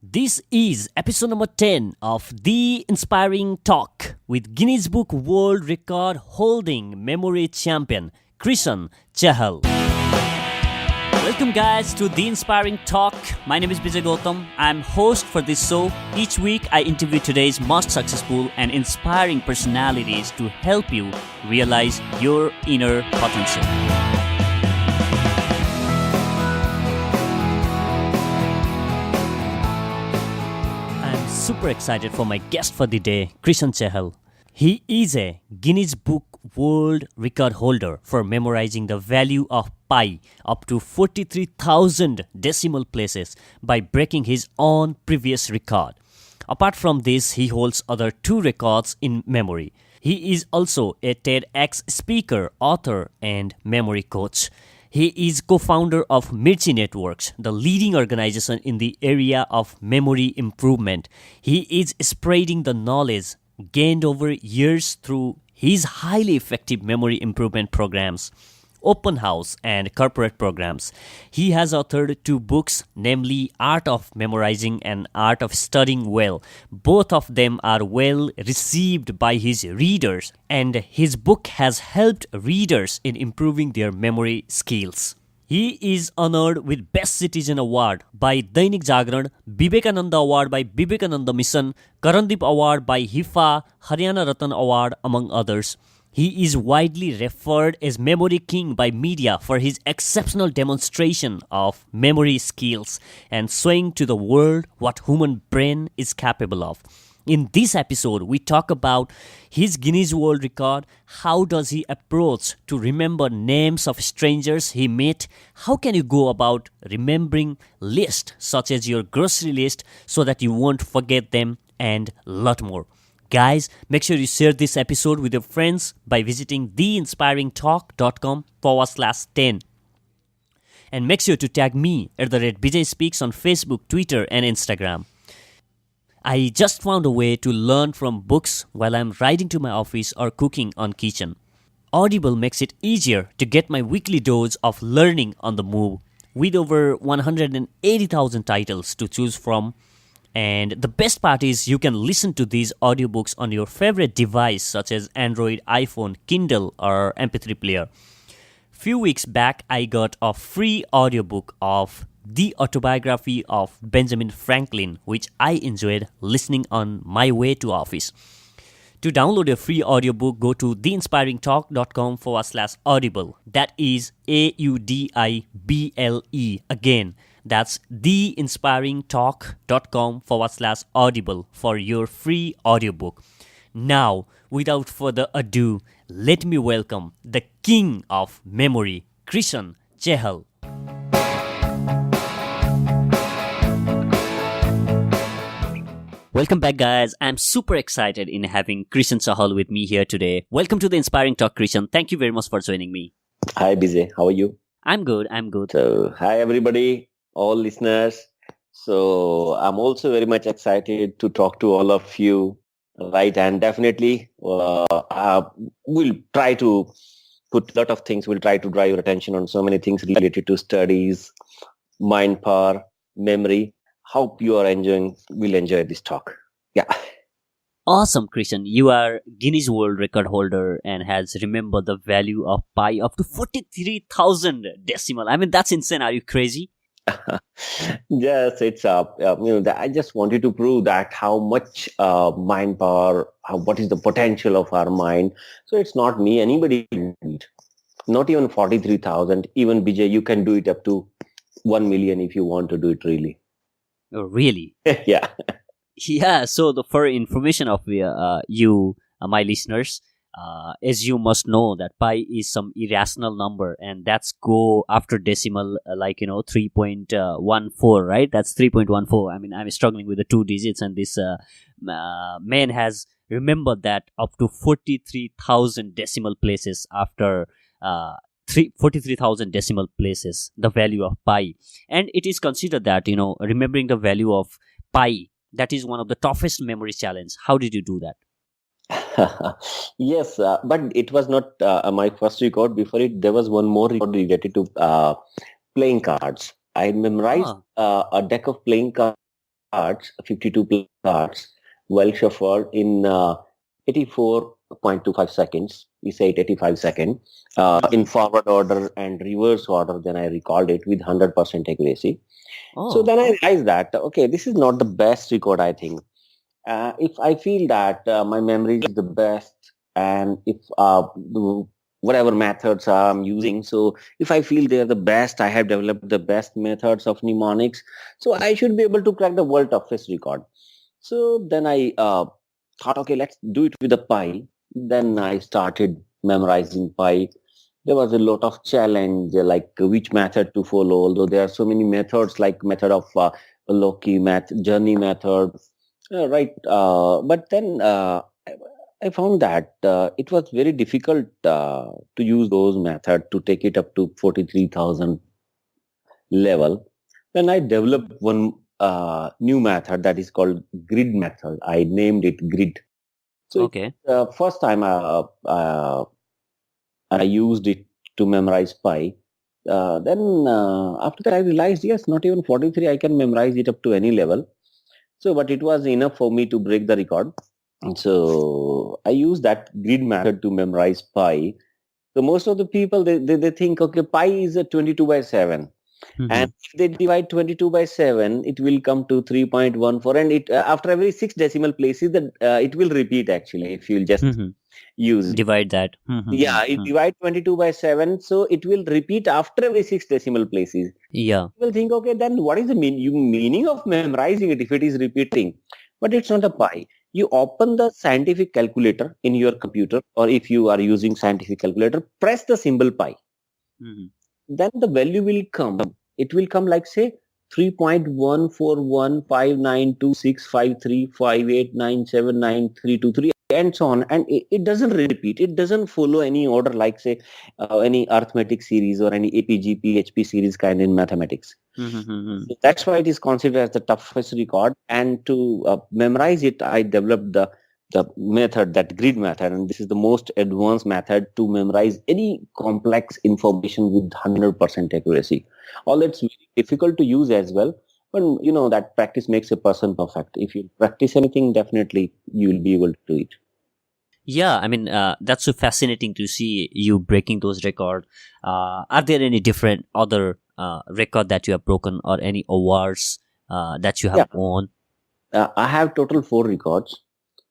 This is episode number 10 of The Inspiring Talk with Guinness Book World Record holding memory champion Krishan Chahal. Welcome guys to The Inspiring Talk. My name is Vijay Gautam. I'm host for this show. Each week I interview today's most successful and inspiring personalities to help you realize your inner potential. Super excited for my guest for the day, Krishan Chahal. He is a Guinness Book World Record holder for memorizing the value of pi up to 43,000 decimal places by breaking his own previous record. Apart from this, he holds other two records in memory. He is also a TEDx speaker, author, and memory coach. He is co-founder of Mirchi Networks, the leading organization in the area of memory improvement. He is spreading the knowledge gained over years through his highly effective memory improvement programs, open house, and corporate programs. He has authored two books, namely Art of Memorizing and Art of Studying Well. Both of them are well received by his readers, and his book has helped readers in improving their memory skills. He is honored with Best Citizen Award by Dainik Jagran, Vivekananda Award by Vivekananda Mission, Karandeep Award by HIFA, Haryana Ratan Award, among others. He is widely referred as Memory King by media for his exceptional demonstration of memory skills and showing to the world what human brain is capable of. In this episode, we talk about his Guinness World Record, how does he approach to remember names of strangers he met, how can you go about remembering lists such as your grocery list so that you won't forget them, and a lot more. Guys, make sure you share this episode with your friends by visiting theinspiringtalk.com/10. And make sure to tag me at @Vijay Speaks on Facebook, Twitter, and Instagram. I just found a way to learn from books while I'm riding to my office or cooking on kitchen. Audible makes it easier to get my weekly dose of learning on the move with over 180,000 titles to choose from. And the best part is you can listen to these audiobooks on your favorite device such as Android, iPhone, Kindle, or MP3 player. Few weeks back, I got a free audiobook of The Autobiography of Benjamin Franklin, which I enjoyed listening on my way to office. To download a free audiobook, go to theinspiringtalk.com/audible. That is AUDIBLE. Again, that's theinspiringtalk.com/audible for your free audiobook. Now, without further ado, let me welcome the king of memory, Krishan Chahal. Welcome back, guys. I'm super excited in having Krishan Chahal with me here today. Welcome to the Inspiring Talk, Krishan. Thank you very much for joining me. Hi, Bijay. How are you? I'm good. So, hi, everybody, all listeners. So, I'm also very much excited to talk to all of you, right? And definitely, we'll try to put a lot of things. We'll try to draw your attention on so many things related to studies, mind power, memory. Hope you are will enjoy this talk. Yeah. Awesome, Krishan. You are Guinness World Record holder and has remembered the value of pi up to 43,000 decimal. I mean, that's insane. Are you crazy? Yes, it's I just wanted to prove that how much mind power, what is the potential of our mind. So it's not me, anybody can do it. Not even 43,000. Even Bijay, you can do it up to 1 million if you want to do it really. Oh, really? Yeah. Yeah, so for information of you, my listeners, as you must know that pi is some irrational number, and that's go after decimal 3.14, right? That's 3.14. I mean, I'm struggling with the two digits, and this man has remembered that up to 43,000 decimal places after 43,000 decimal places, the value of pi. And it is considered that, remembering the value of pi, that is one of the toughest memory challenge. How did you do that? Yes, but it was not my first record. Before it, there was one more record related to playing cards. I memorized a deck of playing cards cards, 52 plus cards, well shuffled in 84.25 seconds. We say it 85 seconds in forward order and reverse order. Then I recalled it with 100% accuracy. So Oh, then I realized that, okay, this is not the best record, I think. If I feel that my memory is the best, and if whatever methods I'm using, so if I feel they're the best, I have developed the best methods of mnemonics, so I should be able to crack the world toughest record. So then I thought, okay, let's do it with the pi. Then I started memorizing pi. There was a lot of challenge, like which method to follow. Although there are so many methods, like method of Loki journey method, right? But then I found that it was very difficult to use those methods to take it up to 43,000 level. Then I developed one new method that is called grid method. I named it grid. So it's okay. the first time I used it to memorize pi. Then after that I realized, yes, not even 43, I can memorize it up to any level. So, but it was enough for me to break the record. And so I used that grid method to memorize pi. So most of the people, they think, okay, pi is a 22 by 7. Mm-hmm. And if they divide 22 by 7, it will come to 3.14. And it after every 6 decimal places, that it will repeat actually if you'll just Mm-hmm. use it. Divide that. Yeah, it Mm-hmm. divide 22 by 7. So it will repeat after every 6 decimal places. Yeah. People think, okay, then what is the meaning of memorizing it if it is repeating? But it's not a pi. You open the scientific calculator in your computer, or if you are using scientific calculator, press the symbol pi. Mm-hmm. Then the value will come. It will come like, say, 3.14159265358979323 and so on. And it doesn't repeat. It doesn't follow any order like, say, any arithmetic series or any APG, PHP series kind in mathematics. Mm-hmm. So that's why it is considered as the toughest record. And to memorize it, I developed the method, that grid method, and this is the most advanced method to memorize any complex information with 100% accuracy. Although it's very difficult to use as well, but you know that practice makes a person perfect. If you practice anything, definitely you will be able to do it. Yeah, I mean, that's so fascinating to see you breaking those records. Are there any different other record that you have broken, or any awards that you have Yeah, won? I have total 4 records.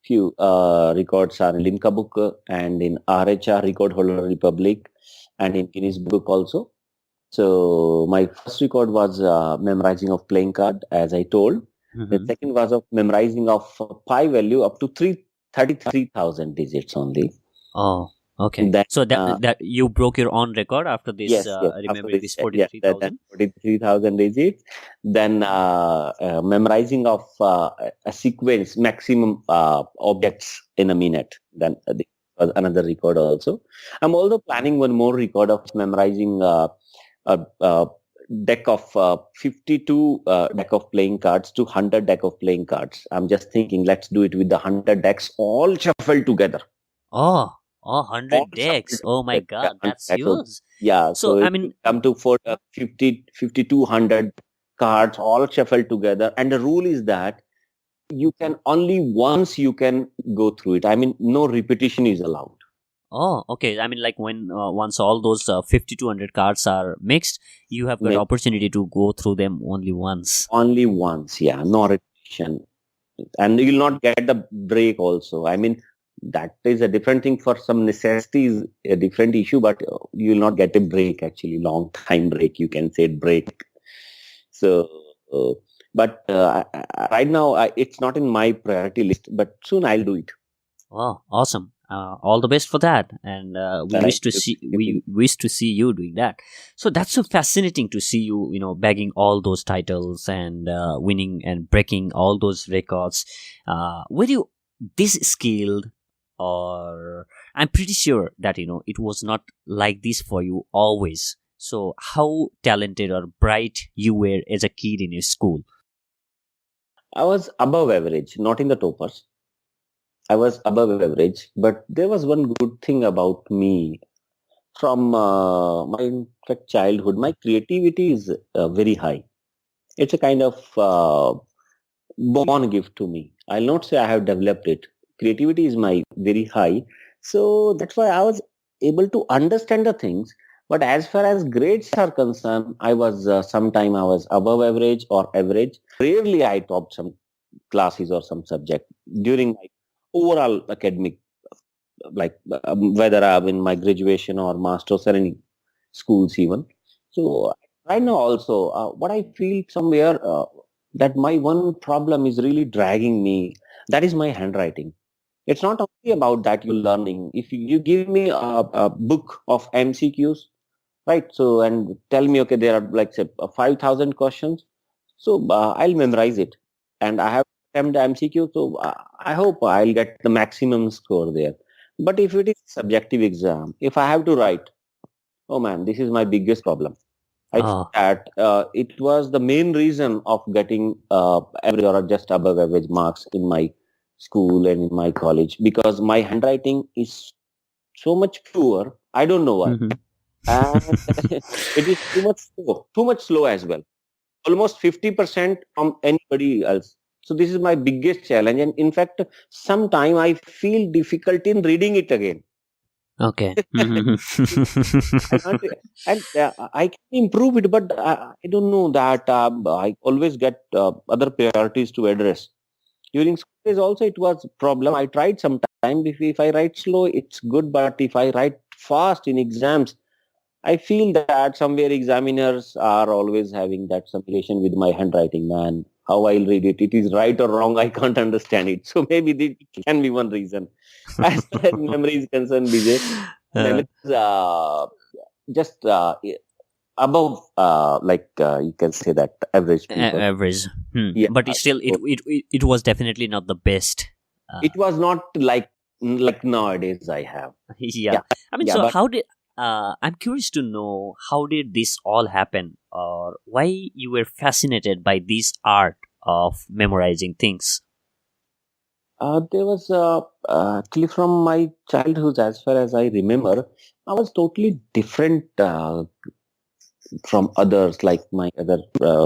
Few records are in Limca Book and in RHR Record Holder Republic and in Guinness Book also. So my first record was memorizing of playing card, as I told. The Mm-hmm. second was of memorizing of pi value up to 33,000 digits only. Oh, okay. Then So that you broke your own record after this, yes, after remembering this, this yeah, that 43,000. 43,000 digits. Then memorizing of a sequence maximum objects in a minute. Then this was another record also. I'm also planning one more record of memorizing a deck of 52 deck of playing cards to 100 deck of playing cards. I'm just thinking, let's do it with the 100 decks all shuffled together. Oh, oh, All 100 shuffled decks. Oh my together. Yeah, God, 100 that's decks. So, huge. yeah, So, so I it will mean, come to 5,200 cards all shuffled together. And the rule is that you can only once you can go through it. I mean, no repetition is allowed. oh, okay. I mean, like when once all those 5,200 cards are mixed, you have got opportunity to go through them only once. Only once, yeah, no repetition. And you'll not get the break also. I mean, that is a different thing. For some necessities, a different issue, but you will not get a break, actually long time break, you can say break. So uh, but right now it's not in my priority list, but soon I'll do it. Wow, awesome. All the best for that, and Thank you. we wish to see you doing that. So that's so fascinating to see you, bagging all those titles and winning and breaking all those records. Were you this skilled, or I'm pretty sure that it was not like this for you always. So how talented or bright you were as a kid in your school? I was above average, not in the toppers. I was above average, but there was one good thing about me from my, in fact, childhood. My creativity is very high. It's a kind of born gift to me. I'll not say I have developed it. Creativity is my very high. So that's why I was able to understand the things. But as far as grades are concerned, I was sometime I was above average or average. Rarely I topped some classes or some subject during my overall academic, like whether I'm in my graduation or master's or any schools even. So right now also, what I feel somewhere that my one problem is really dragging me. That is my handwriting. It's not only about that you're learning. If you give me a book of MCQs, right? So and tell me, okay, there are like say 5,000 questions. So I'll memorize it, and I have attempt the MCQ. So I hope I'll get the maximum score there. But if it is subjective exam, if I have to write, oh man, this is my biggest problem. I think Oh, that it was the main reason of getting average or just above average marks in my school and in my college because my handwriting is so much poor. I don't know why, mhm. and it is too much slow as well. Almost 50% from anybody else. So this is my biggest challenge, and in fact, sometime I feel difficult in reading it again. Okay. Mhm. I can't, and I can improve it, but I don't know that I always get other priorities to address. During school days also it was a problem. I tried sometime. If I write slow, it's good, but if I write fast in exams, I feel that somewhere examiners are always having that simulation with my handwriting, man. How I'll read it. It is right or wrong, I can't understand it. So maybe this can be one reason. As far as memory is concerned, BJ, Uh, memory is just above, you can say that average people. average. Yeah. But it still, So it was definitely not the best. it was not like nowadays I have. Yeah. Yeah. I mean, Yeah. so But how did I'm curious to know how did this all happen, or why you were fascinated by this art of memorizing things? there was actually from my childhood, as far as I remember, I was totally different from others, like my other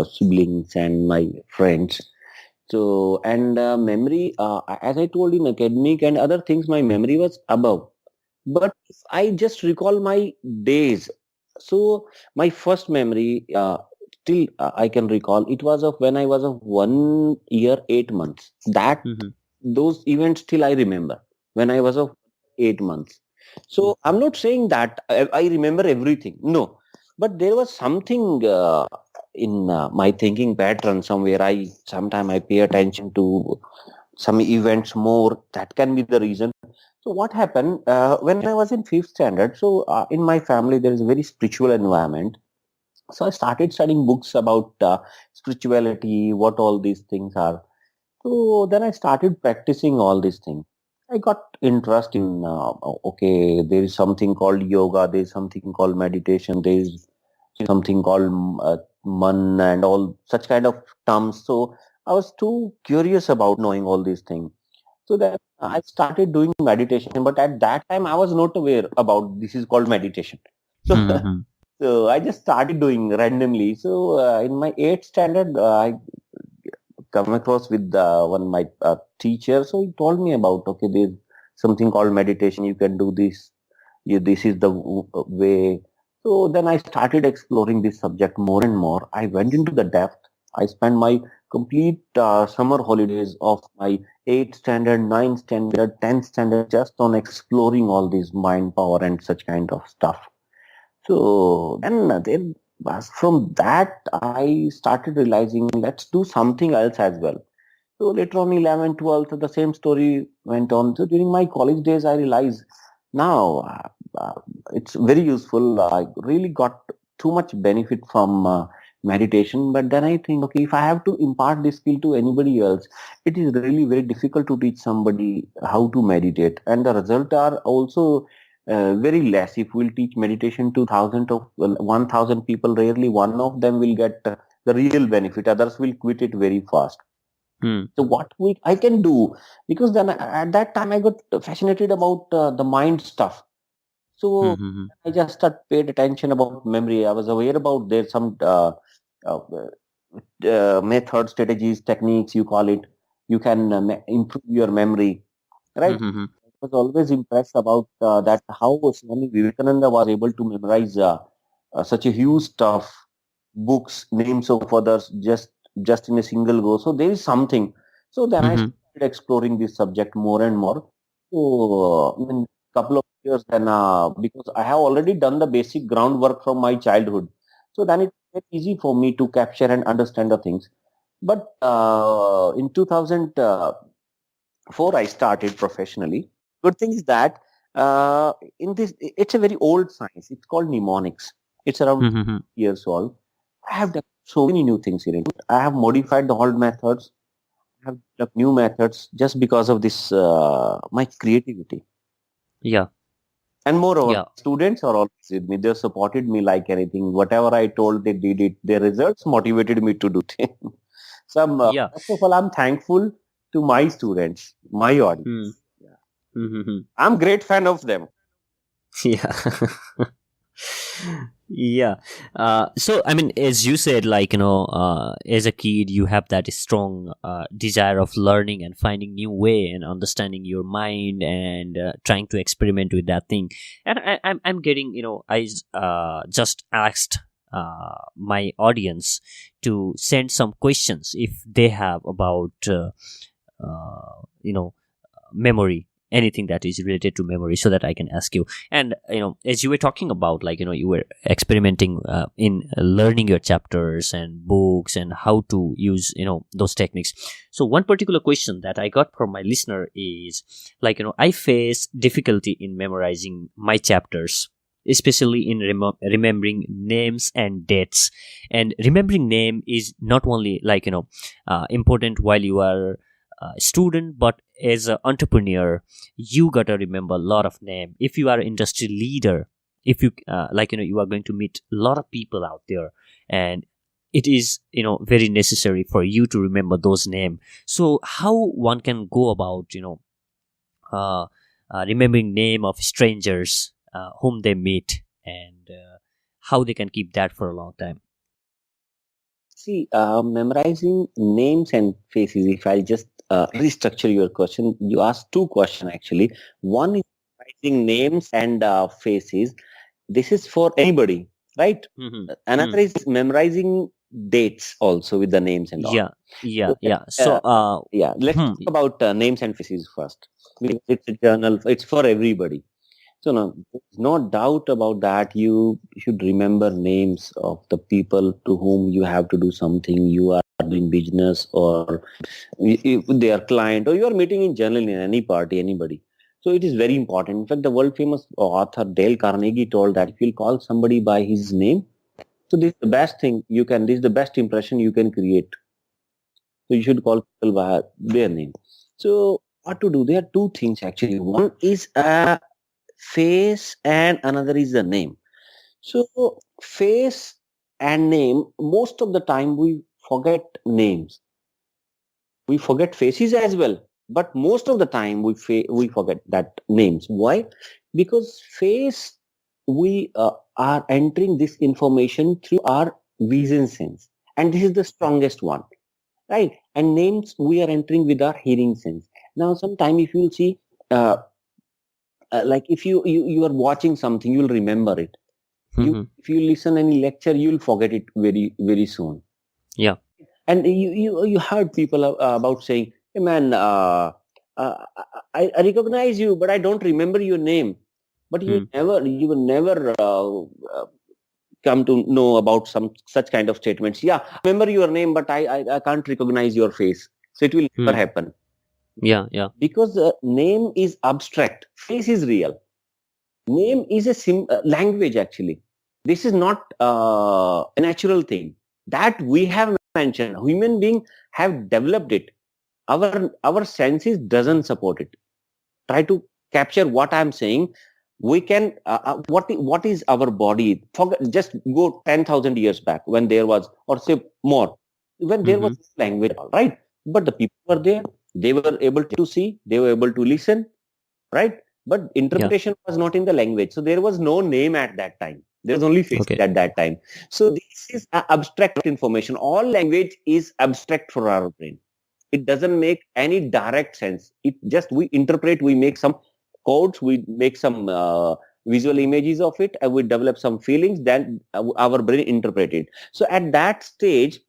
siblings and my friends. So, and memory, as I told in academic and other things, my memory was above. But if I just recall my days, so my first memory, still I can recall, it was of when I was of 1 year, 8 months. That Mm-hmm. those events still I remember when I was of 8 months. So I'm not saying that I remember everything. No, but there was something in my thinking pattern somewhere. I sometime I pay attention to some events more. That can be the reason. So what happened when I was in fifth standard? So in my family there is a very spiritual environment. So I started studying books about spirituality, what all these things are. So then I started practicing all these things. I got interest in okay, there is something called yoga, there is something called meditation, there is something called man and all such kind of terms. So I was too curious about knowing all these things. So then I started doing meditation, but at that time I was not aware about this is called meditation. So Mm-hmm. so I just started doing randomly. So in my eighth standard, I come across with one of my teacher. So he told me about okay, there's something called meditation. You can do this. This is the way. So then I started exploring this subject more and more. I went into the depth. I spent my complete summer holidays of my 8th standard, 9th standard, 10th standard just on exploring all this mind power and such kind of stuff. So then from that, I started realizing let's do something else as well. So later on 11, 12, the same story went on. So during my college days, I realized now it's very useful. I really got too much benefit from meditation. But then I think, okay, if I have to impart this skill to anybody else, it is really very difficult to teach somebody how to meditate. And the results are also very less. If we'll teach meditation to thousands of 1,000 people, rarely one of them will get the real benefit. Others will quit it very fast. So what I can do, because then at that time I got fascinated about the mind stuff. So Mm-hmm. I just started paid attention about memory. I was aware about there's some uh, method, strategies, techniques, you call it. You can improve your memory, right? Mm-hmm. I was always impressed about that how Swami Vivekananda was able to memorize such a huge stuff, books, names of others, just in a single go. So there is something. So then I Mm-hmm. started exploring this subject more and more. So in couple of years, then because I have already done the basic groundwork from my childhood, so then it's very easy for me to capture and understand the things. But in 2004, I started professionally. Good thing is that in this, it's a very old science. It's called mnemonics. It's around Mm-hmm. years old. I have done so many new things in it. I have modified the old methods. I have developed new methods just because of this my creativity. Yeah. And moreover, Yeah. students are always with me. They supported me like anything. Whatever I told, they did it. Their results motivated me to do it. So Yeah. first of all, I'm thankful to my students, my audience. Mm. Yeah. Mm-hmm. I'm great fan of them. Yeah. Yeah. So I mean, as you said, like, as a kid you have that strong desire of learning and finding new way and understanding your mind and trying to experiment with that thing. And I'm getting, I just asked my audience to send some questions if they have about memory, anything that is related to memory, so that I can ask you. And as you were talking about, like, you were experimenting in learning your chapters and books and how to use those techniques. So one particular question that I got from my listener is, like, I face difficulty in memorizing my chapters, especially in remembering names and dates. And remembering name is not only, like, important while you are student, but as an entrepreneur you gotta remember a lot of name. If you are industry leader, if you you are going to meet a lot of people out there, and it is very necessary for you to remember those name. So how one can go about uh, remembering name of strangers whom they meet, and how they can keep that for a long time. See, memorizing names and faces. If I'll just restructure your question, you asked two questions actually. One is memorizing names and faces. This is for anybody, right? Mm-hmm. Another is memorizing dates also with the names and all. Yeah, yeah, Okay. yeah. So Yeah, let's hmm, talk about names and faces first. Because it's a journal. It's for everybody. So no, there's no doubt about that. You should remember names of the people to whom you have to do something. You are doing business, or if they are client, or you are meeting in general in any party, anybody. So it is very important. In fact, the world famous author Dale Carnegie told that if you call somebody by his name, so this is the best thing you can. This is the best impression you can create. So you should call people by their name. So what to do? There are two things actually. One is a face and another is the name. So face and name, most of the time we forget names. We forget faces as well, but most of the time we forget that names. Why? Because face, we are entering this information through our vision sense, and this is the strongest one, right? And names we are entering with our hearing sense. Now sometime if you see uh, like if you are watching something, you'll remember it. You, hmm, if you listen any lecture, you'll forget it very very soon. yeah. And you heard people about saying, hey man, uh, I recognize you but I don't remember your name. But Hmm. you will never come to know about some such kind of statements. Yeah, I remember your name but I can't recognize your face. So it will Hmm. never happen, Yeah, yeah. because the name is abstract, face is real. Name is a language actually. This is not a natural thing that we have mentioned. Human being have developed it. Our senses doesn't support it. Try to capture what I'm saying. We can what is our body? Forget, just go 10,000 years back when there was, or say more, when there was Hmm. language at all, right? But the people were there. They were able to see. They were able to listen, right? But Yeah. interpretation was not in the language, so there was no name at that time. There was only faces Okay. at that time. So this is abstract information. All language is abstract for our brain. It doesn't make any direct sense. It just, we interpret, we make some codes, we make some visual images of it, and we develop some feelings, then our brain interpret it. So at that stage,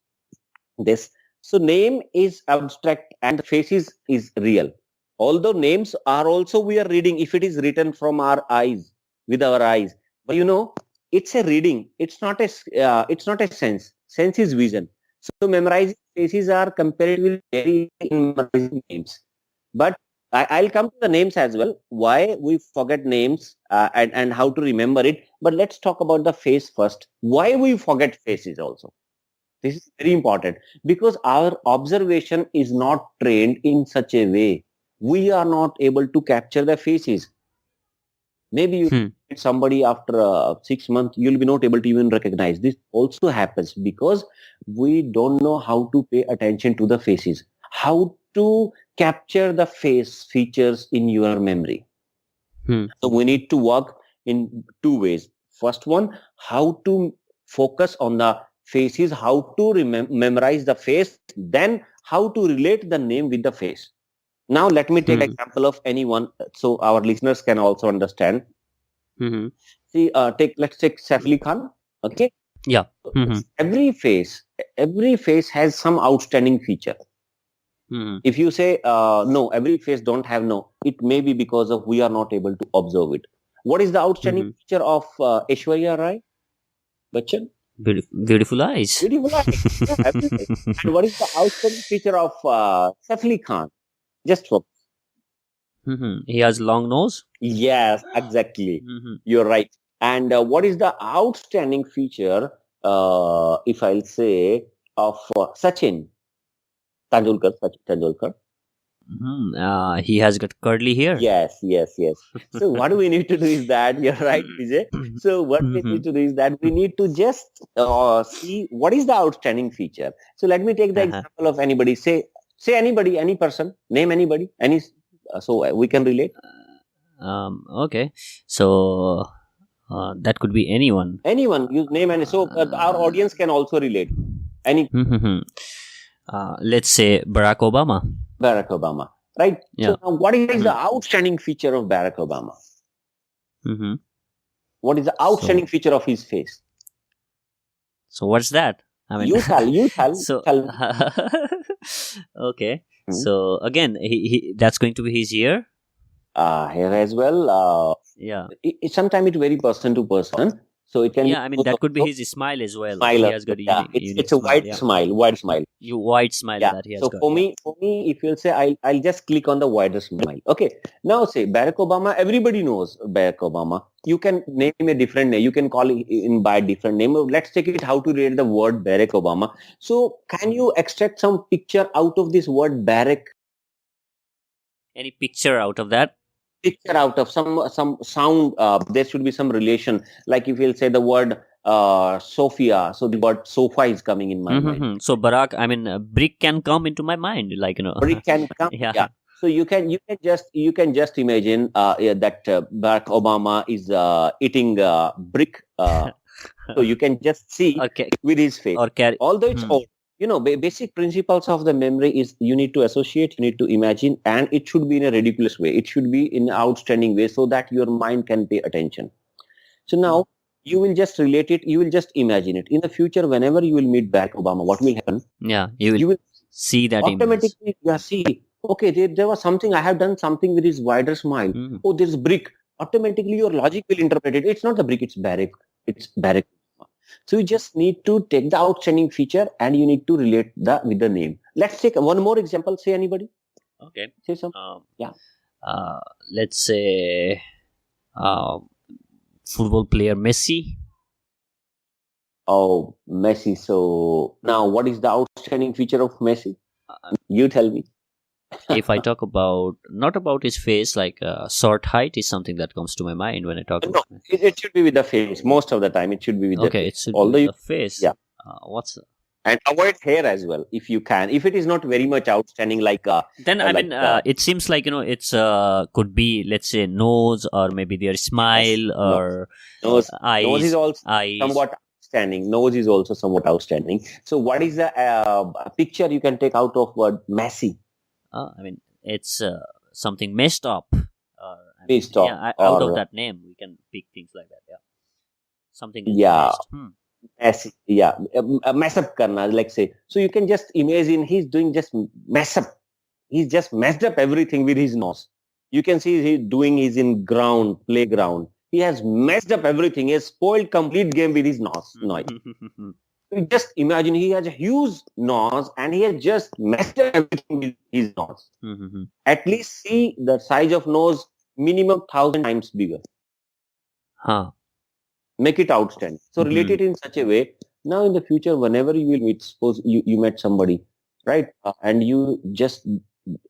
this, so name is abstract and faces is real. Although names are also, we are reading if it is written from our eyes, with our eyes, but it's a reading, it's not a sense is vision. So memorizing faces are comparatively very in memorizing names. But I'll come to the names as well, why we forget names, and how to remember it. But let's talk about the face first, why we forget faces also. This is very important because our observation is not trained in such a way. We are not able to capture the faces. Maybe you meet somebody after 6 months, you'll be not able to even recognize. This also happens because we don't know how to pay attention to the faces, how to capture the face features in your memory. So we need to work in two ways. First one, how to focus on the faces, how to memorize the face, then how to relate the name with the face. Now let me take example of anyone so our listeners can also understand. See, let's take Saif Ali Khan. Okay. Yeah. Every face has some outstanding feature. If you say no, every face don't have, no, it may be because of we are not able to observe it. What is the outstanding feature of Aishwarya Rai Bachchan? Beautiful eyes. Beautiful eyes. Yeah, everything. And what is the outstanding feature of Saif Ali Khan? Just focus. He has long nose. Yes, exactly. You're right. And what is the outstanding feature, if I'll say, of Sachin Tendulkar? He has got curly hair. Yes. So what we need to do is that, you're right, Vijay. So what we need to do is that we need to just see what is the outstanding feature. So let me take the example of anybody. Say anybody, any person, name anybody, any, so we can relate. Okay. So that could be anyone. Anyone, you name any. So our audience can also relate. Any. Let's say Barack Obama. Barack Obama, right? Yeah. So now what is the outstanding feature of Barack Obama? What is the outstanding feature of his face? So what's that? I mean, you tell. So, tell. Okay. So again, he that's going to be his ear. Here as well. Yeah. Sometimes it vary person to person. So it can. Yeah, I mean that could be his smile as well. Smile. He has got it's a wide smile. Wide smile. Wide smile that he has so got. For me, if you'll say, I'll just click on the wider smile. Okay. Now say Barack Obama. Everybody knows Barack Obama. You can name him a different name. You can call him by a different name. Let's take it how to read the word Barack Obama. So can you extract some picture out of this word Barack? Any picture out of that? Picture out of some sound. There should be some relation. Like if you'll say the word Sophia, so the word sofa is coming in my mind. So Barack, I mean, brick can come into my mind, like Brick can come. Yeah. So you can just imagine that Barack Obama is eating brick. So you can just see with his face. Although it's old. Basic principles of the memory is you need to associate, you need to imagine, and it should be in a ridiculous way. It should be in an outstanding way so that your mind can pay attention. So now you will just relate it, you will just imagine it. In the future, whenever you will meet Barack Obama, what will happen? Yeah, you will see that automatically. You see, okay, there was something, I have done something with his wider smile. Oh, there's brick. Automatically your logic will interpret it. It's not the brick, it's Barack. It's Barack. So you just need to take the outstanding feature and you need to relate with the name. Let's take one more example. Say anybody. Okay. Say some. Let's say football player Messi. Oh, Messi. So now what is the outstanding feature of Messi? You tell me. If I talk not about his face, like short height is something that comes to my mind when I talk about it should be with the face. Most of the time it should be with the face. It should be with the face. Yeah. What's And avoid hair as well if you can. If it is not very much outstanding, Then I like mean, it seems like it's could be, let's say, nose, or maybe their yes, smile, no, or nose is eyes, also eyes. somewhat outstanding. Nose is also somewhat outstanding. So what is the picture you can take out of word messy? I mean, it's something messed up. I mean, Messed yeah, up out of or that name, we can pick things like that. Yeah, something is yeah, messed. messy. Yeah, mess up karna, like say. So you can just imagine he's doing just mess up. He's just messed up everything with his nose. You can see he's doing his in ground, playground. He has messed up everything. He has spoiled complete game with his nose. No, you just imagine he has a huge nose and he has just messed up everything with his nose. At least see the size of nose minimum 1,000 times bigger. Huh. Make it outstanding. So relate it in such a way. Now in the future, whenever you will meet, suppose you met somebody, right? And you just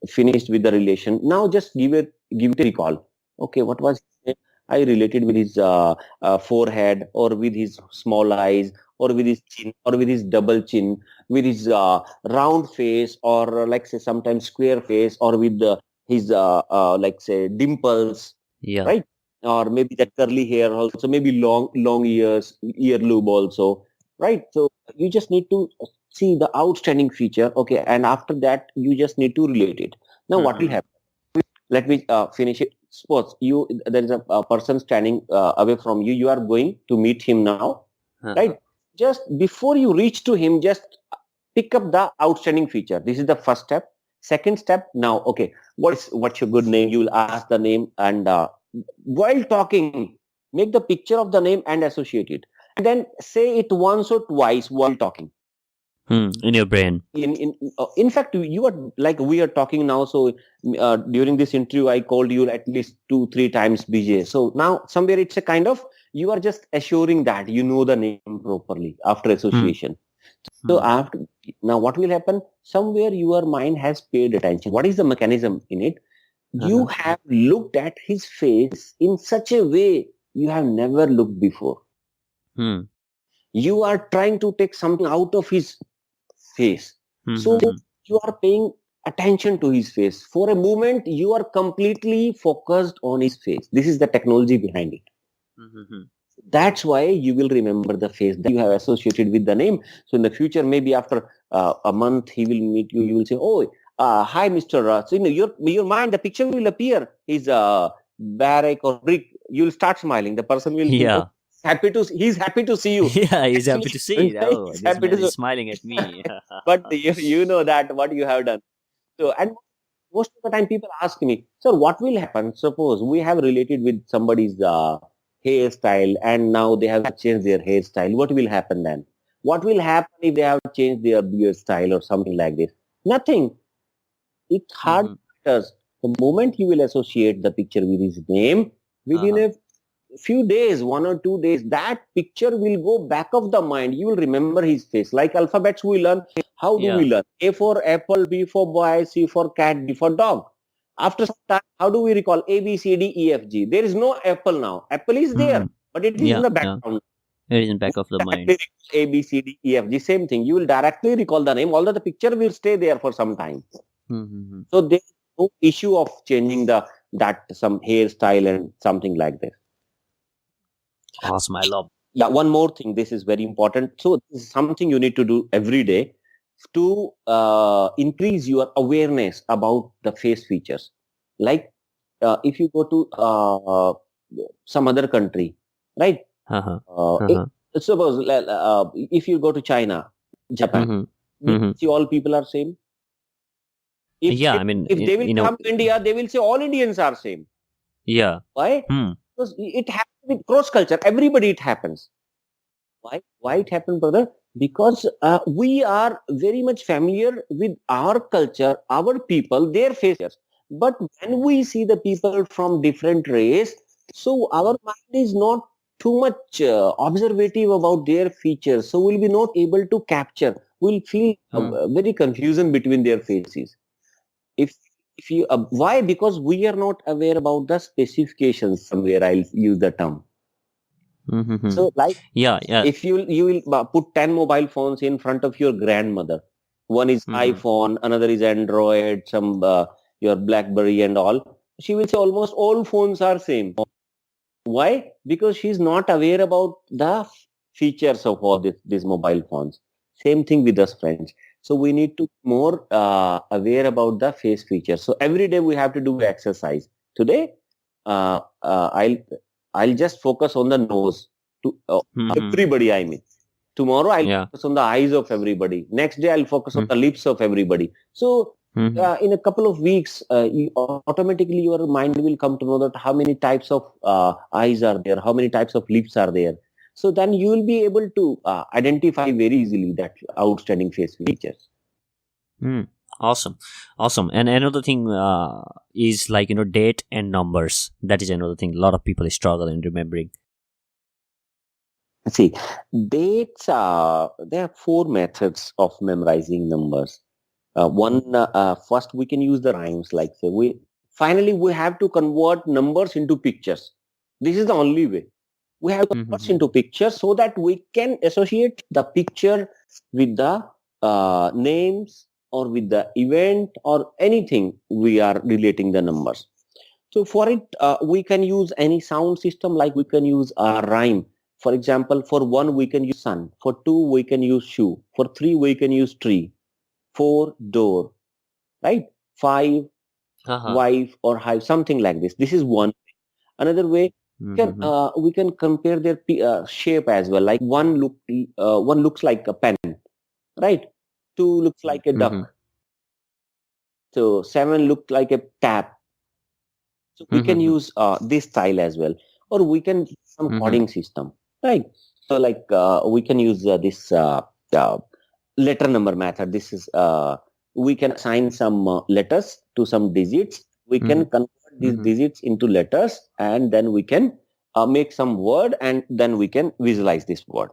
finished with the relation. Now just give it a recall. Okay, what was his name? I related with his forehead, or with his small eyes, or with his chin, or with his double chin, with his round face, or like say sometimes square face, or with his like say dimples, Yeah. right? Or maybe that curly hair also, maybe long ears, earlobe also, right? So you just need to see the outstanding feature, okay, and after that you just need to relate it. Now what will happen? Let me finish it. Suppose there is a person standing away from you. You are going to meet him now, right? Just before you reach to him, just pick up the outstanding feature. This is the first step. Second step. Now, okay, what's your good name? You will ask the name, and while talking, make the picture of the name and associate it, and then say it once or twice while talking. In your brain. In fact, you are like we are talking now. So during this interview, I called you at least 2-3 times, BJ. So now somewhere it's a kind of you are just assuring that you know the name properly after association. So after now, what will happen? Somewhere your mind has paid attention. What is the mechanism in it? You have looked at his face in such a way you have never looked before. You are trying to take something out of his face. So you are paying attention to his face. For a moment, you are completely focused on his face. This is the technology behind it. That's why you will remember the face that you have associated with the name. So in the future, maybe after a month, he will meet you. You will say, "Oh, hi, Mr. So in your mind, the picture will appear. He's a barrack or brick. You'll start smiling. The person will think, Yeah. "Oh, he's happy to see you." Yeah, he's happy to Actually, see. Oh, he's this happy man to is see. smiling at me. But you know that what you have done. So, and most of the time people ask me, sir, what will happen? Suppose we have related with somebody's hairstyle and now they have changed their hairstyle. What will happen then? What will happen if they have changed their beard style or something like this? Nothing. It hardly matters. The moment you will associate the picture with his name, within a few days, 1 or 2 days, that picture will go back of the mind. You will remember his face. Like alphabets we learn. How do we learn? A for apple, B for boy, C for cat, D for dog. After some time, how do we recall A, B, C, D, E, F, G? There is no apple now. Apple is there, but it is in Yeah, the yeah. background. It is in back of the mind. A, B, C, D, E, F, G. Same thing. You will directly recall the name, although the picture will stay there for some time. So there is no issue of changing that some hairstyle and something like that. Awesome, I love. Yeah, one more thing. This is very important. So this is something you need to do every day to increase your awareness about the face features. Like if you go to some other country, right? Suppose if you go to China, Japan, see all people are same. Yeah, I mean, If they will come to India, they will say all Indians are same. Yeah. Why? Because it happens with cross culture. Everybody it happens. Why it happened, brother? Because we are very much familiar with our culture, our people, their faces. But when we see the people from different race, so our mind is not too much observative about their features. So we'll be not able to capture. We'll feel very confusion between their faces. If you why? Because we are not aware about the specifications. Somewhere I'll use the term. So like Yeah, yeah. if you will put 10 mobile phones in front of your grandmother, one is iPhone, another is Android, some your BlackBerry and all, she will say almost all phones are same. Why? Because she's not aware about the features of all these mobile phones. Same thing with us friends. So we need to more aware about the face features. So every day we have to do exercise. Today, uh, uh, I'll I'll just focus on the nose to everybody. I mean, tomorrow I'll Yeah. focus on the eyes of everybody. Next day I'll focus on the lips of everybody. So in a couple of weeks, automatically your mind will come to know that how many types of eyes are there, how many types of lips are there. So then you will be able to identify very easily that outstanding face features. Awesome, awesome. And another thing is like date and numbers. That is another thing. A lot of people struggle in remembering. See, dates. There are four methods of memorizing numbers. First we can use the rhymes. Like say we have to convert numbers into pictures. This is the only way. We have to convert into pictures so that we can associate the picture with the names or with the event or anything we are relating the numbers. So for it, we can use any sound system, like we can use a rhyme. For example, for one, we can use sun. For two, we can use shoe. For three, we can use tree. Four, door, right? Five, wife or hive, something like this. This is one. Another way, we can compare their shape as well. Like one looks like a pen, right? Two looks like a duck. So seven looks like a tap. So we can use this style as well, or we can use some coding system, right? So like we can use this letter number method. This is we can assign some letters to some digits. We can convert these digits into letters, and then we can make some word, and then we can visualize this word.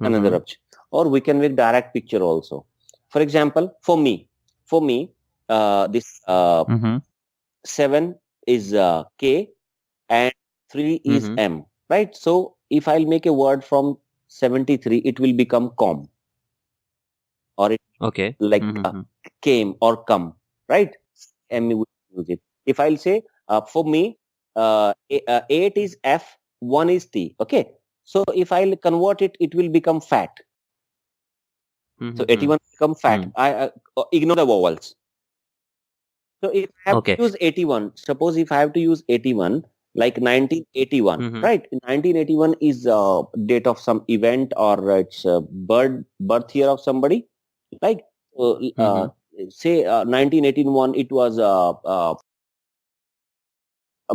Another option, or we can make direct picture also. For example, for me, this 7 is K and 3 is M, right? So if I'll make a word from 73, it will become com, or it like came or come, right? M we use it. If I'll say for me, 8 is F, 1 is T, okay? So if I'll convert it, it will become fat. So 81 become fat. I ignore the vowels. So if I have to use 81, suppose if I have to use 81, like 1981, right? 1981 is date of some event, or it's birth year of somebody, like say 1981, it was a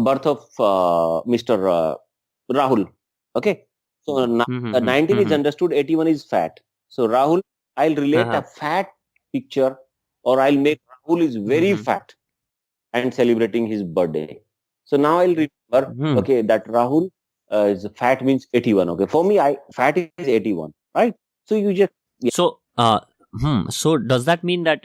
birth of Mr. Rahul. Okay, so 19 is understood, 81 is fat. So Rahul, I'll relate a fat picture, or I'll make Rahul is very fat and celebrating his birthday. So now I'll remember, okay, that Rahul is fat means 81. Okay, for me, fat is 81, right? So you just So does that mean that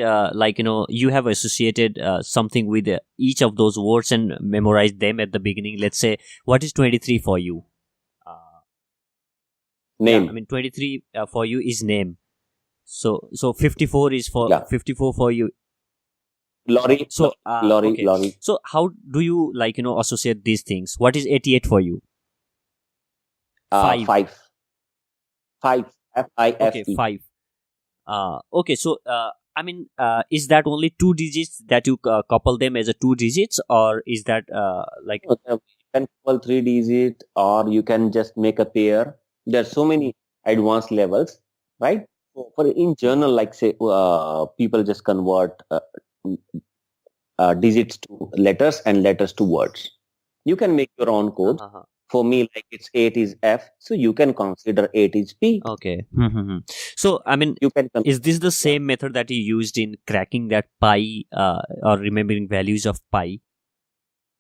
you have associated something with each of those words and memorized them at the beginning? Let's say, what is 23 for you? Name. Yeah, I mean 23 for you is name. So 54 is for 54 for you. Lorry. So lorry. Okay. Lorry. So how do you associate these things? What is 88 for you? Five. Five. F-I-F-E. Okay, 5. Okay, so I mean, is that only 2 digits that you couple them as a 2 digits, or is that like? You can couple 3 digits, or you can just make a pair. There are so many advanced levels, right? So for in journal, like say, people just convert digits to letters and letters to words. You can make your own code. For me, like it's 8 is F, so you can consider 8 is P. Okay. So I mean, You can is this the same method that you used in cracking that pi or remembering values of pi?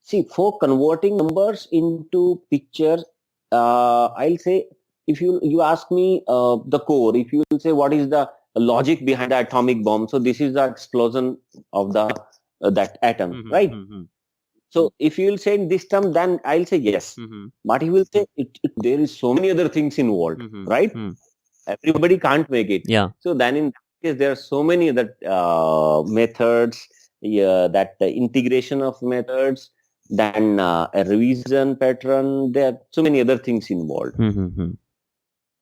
See, for converting numbers into pictures, I'll say, if you ask me the core, if you will say what is the logic behind the atomic bomb, so this is the explosion of the that atom, right? So if you will say in this term, then I'll say yes. But he will say there is so many other things involved, right? Everybody can't make it. Yeah. So then in that case, there are so many other methods, that the integration of methods, then a revision pattern. There are so many other things involved.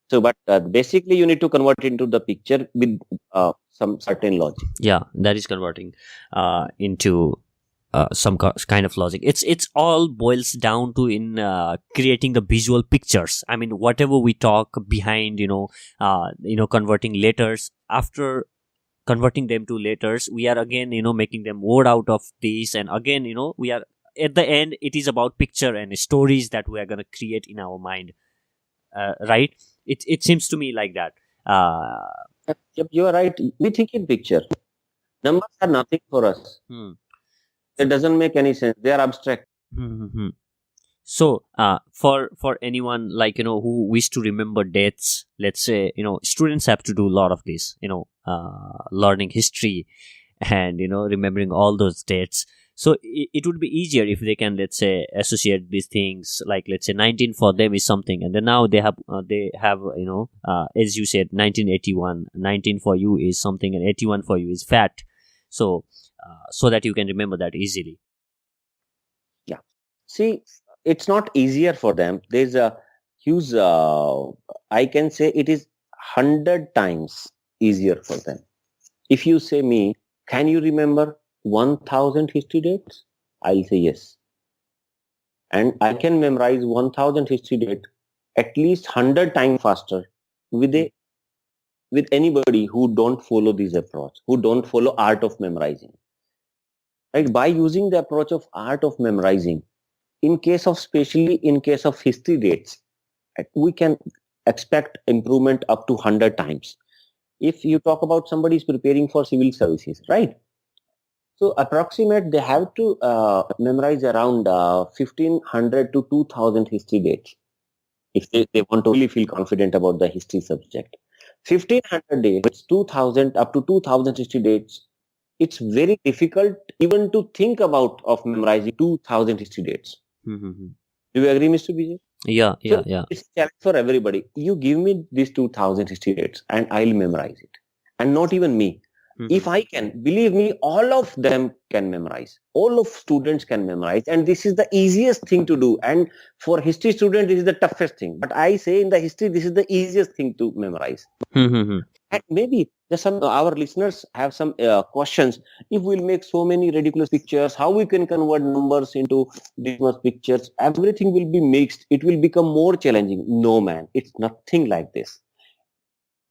So, but basically, you need to convert into the picture with some certain logic. Yeah, that is converting into some kind of logic. It's all boils down to in creating the visual pictures. I mean, whatever we talk behind, converting letters, after converting them to letters, we are again, making them word out of this, and again, we are at the end. It is about picture and stories that we are going to create in our mind, right? It seems to me like that. Yep, you are right. We think in picture. Numbers are nothing for us. It doesn't make any sense. They are abstract. So, for anyone like who wish to remember dates, let's say students have to do a lot of this, learning history, and remembering all those dates. So it would be easier if they can, let's say, associate these things, like let's say 19 for them is something, and then now they have as you said, 1981, 19 for you is something, and 81 for you is fat. So so that you can remember that easily. Yeah. See, it's not easier for them. There's a huge, I can say it is 100 times easier for them. If you say me, can you remember 1000 history dates? I'll say yes. And I can memorize 1000 history date at least 100 times faster with anybody who don't follow this approach, who don't follow art of memorizing. Right? By using the approach of art of memorizing, especially in case of history dates, we can expect improvement up to 100 times. If you talk about somebody is preparing for civil services, right? So approximate, they have to memorize around 1500 to 2000 history dates if they want to really feel confident about the history subject. 1500 dates, 2000 up to 2000 history dates. It's very difficult even to think about of memorizing 2000 history dates. Do you agree, Mr. Bijay? Yeah. It's a challenge for everybody. You give me these 2000 history dates and I'll memorize it. And not even me. If I can, believe me, all of them can memorize. All of students can memorize. And this is the easiest thing to do. And for history student, this is the toughest thing. But I say in the history, this is the easiest thing to memorize. And maybe our listeners have some questions. If we'll make so many ridiculous pictures, how we can convert numbers into these much pictures? Everything will be mixed. It will become more challenging. No, man, it's nothing like this.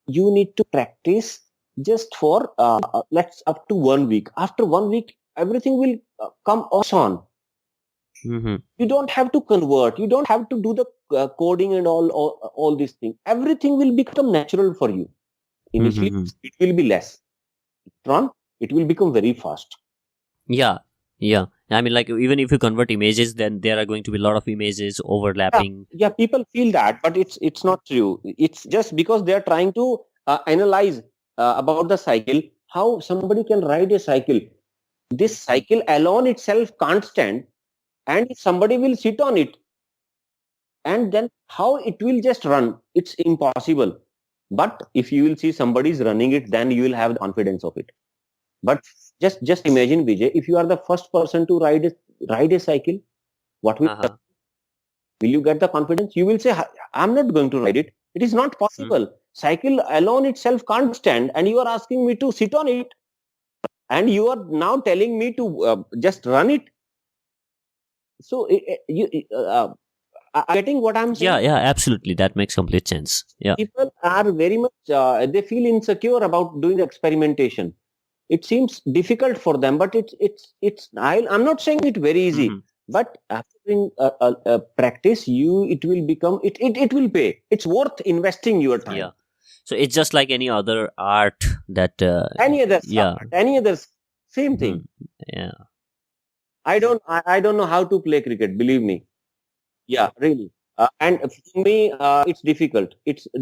You need to practice just for let's up to 1 week. After 1 week, everything will come on. You don't have to convert. You don't have to do the coding and all these things. Everything will become natural for you. Initially, it will be less. It will become very fast. Yeah. I mean, like, even if you convert images, then there are going to be a lot of images overlapping. Yeah, people feel that, but it's not true. It's just because they are trying to analyze about the cycle, how somebody can ride a cycle. This cycle alone itself can't stand, and somebody will sit on it, and then how it will just run. It's impossible. But if you will see somebody is running it, then you will have the confidence of it. But just imagine, Vijay, if you are the first person to ride a cycle, what will you get the confidence? You will say, I'm not going to ride it. It is not possible. Cycle alone itself can't stand, and you are asking me to sit on it, and you are now telling me to just run it. So getting what I'm saying? Yeah, absolutely. That makes complete sense. Yeah. People are very much, they feel insecure about doing the experimentation. It seems difficult for them, but I'm not saying it very easy, but after doing practice, it will become, it will pay. It's worth investing your time. Yeah. So it's just like any other art that... any other, same thing. Yeah. I don't know how to play cricket, believe me. Yeah, really. And for me, it's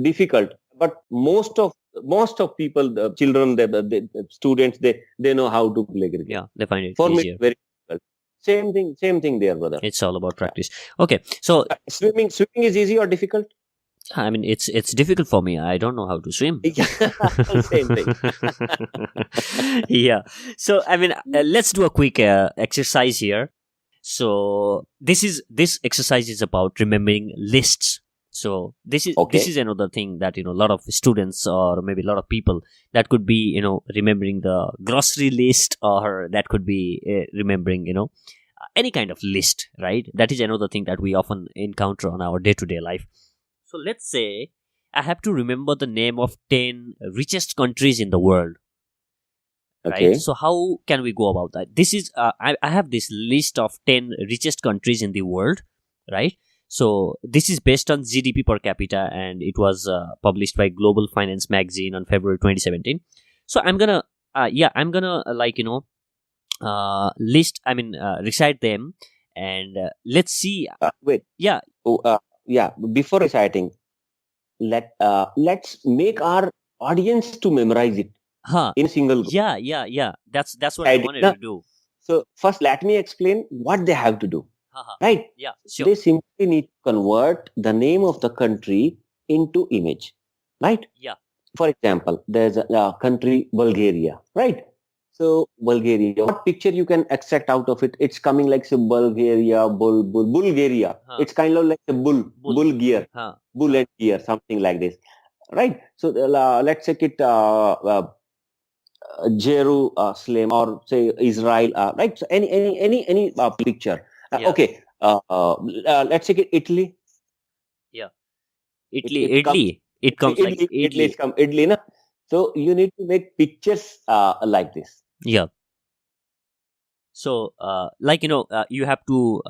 difficult. But most of people, the children, the students, they know how to play cricket. Yeah, they find it for easier. me, it's very difficult. Same thing there, brother. It's all about practice. Okay, so Swimming is easy or difficult? I mean, it's difficult for me. I don't know how to swim. Same thing. Yeah. So I mean, let's do a quick exercise here. So this exercise is about remembering lists. So this is another thing that a lot of students or maybe a lot of people that could be remembering the grocery list, or that could be remembering any kind of list, right? That is another thing that we often encounter on our day-to-day life. So let's say I have to remember the name of 10 richest countries in the world. Okay. Right? So how can we go about that? This is I have this list of 10 richest countries in the world, right? So this is based on GDP per capita, and it was published by Global Finance magazine on February 2017. So I'm gonna list. I mean, recite them, and let's see. Wait. Yeah. Yeah. Before reciting, let's make our audience to memorize it in a single group. Yeah. That's what I wanted to do. So first, let me explain what they have to do. Right? Yeah, sure. They simply need to convert the name of the country into image. Right? Yeah. For example, there's a country, Bulgaria. Right? So Bulgaria, what picture you can extract out of it? It's coming like say Bulgaria, Bulgaria. It's kind of like a bull gear, bull and gear, something like this. Right? So let's take it Jerusalem or say Israel. Right? So any picture. Yeah. Okay. Let's take it Italy. Yeah. Italy. It comes like Italy. Italy, na? So you need to make pictures like this. Yeah. So you have to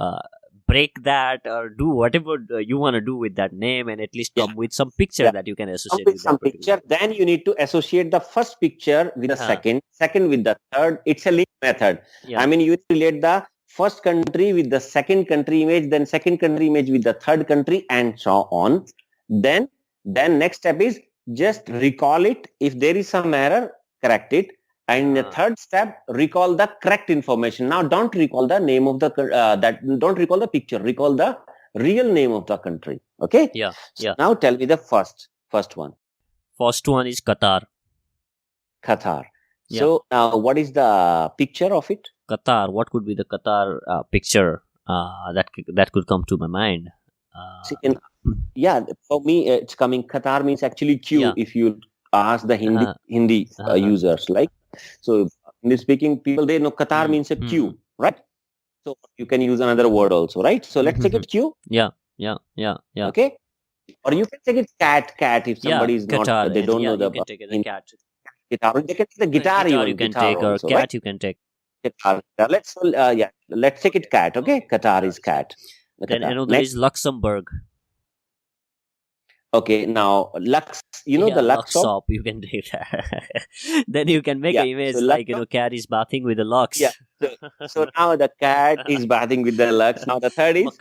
break that or do whatever you want to do with that name, and at least come with some picture that you can associate with some that picture. Then you need to associate the first picture with the second with the third. It's a link method. Yeah. I mean, you relate the first country with the second country image, then second country image with the third country, and so on. Then next step is just recall it. If there is some error, correct it. And the third step, recall the correct information. Now, don't recall the name of the don't recall the picture. Recall the real name of the country. Okay. Yeah. So now tell me the first one. First one is Qatar. Qatar. Yeah. So now, what is the picture of it? Qatar. What could be the Qatar picture that could come to my mind? For me, it's coming. Qatar means actually Q. Yeah. If you ask the Hindi users, like. So, English speaking people, they know Qatar means a Q, right? So, you can use another word also, right? So, let's take it Q. Yeah. Okay. Or you can take it cat if somebody is Qatar, not, they don't know the. You can take it, the cat. Guitar. They can take the guitar even. You can take, or also, cat right? you can take. Guitar. Let's take it cat, okay? Qatar is cat. Then there is Luxembourg. Okay, now Lux, the Lux soap, you can take that. Then you can make an image like cat is bathing with the Lux. Yeah. So now the cat is bathing with the Lux. Now the third is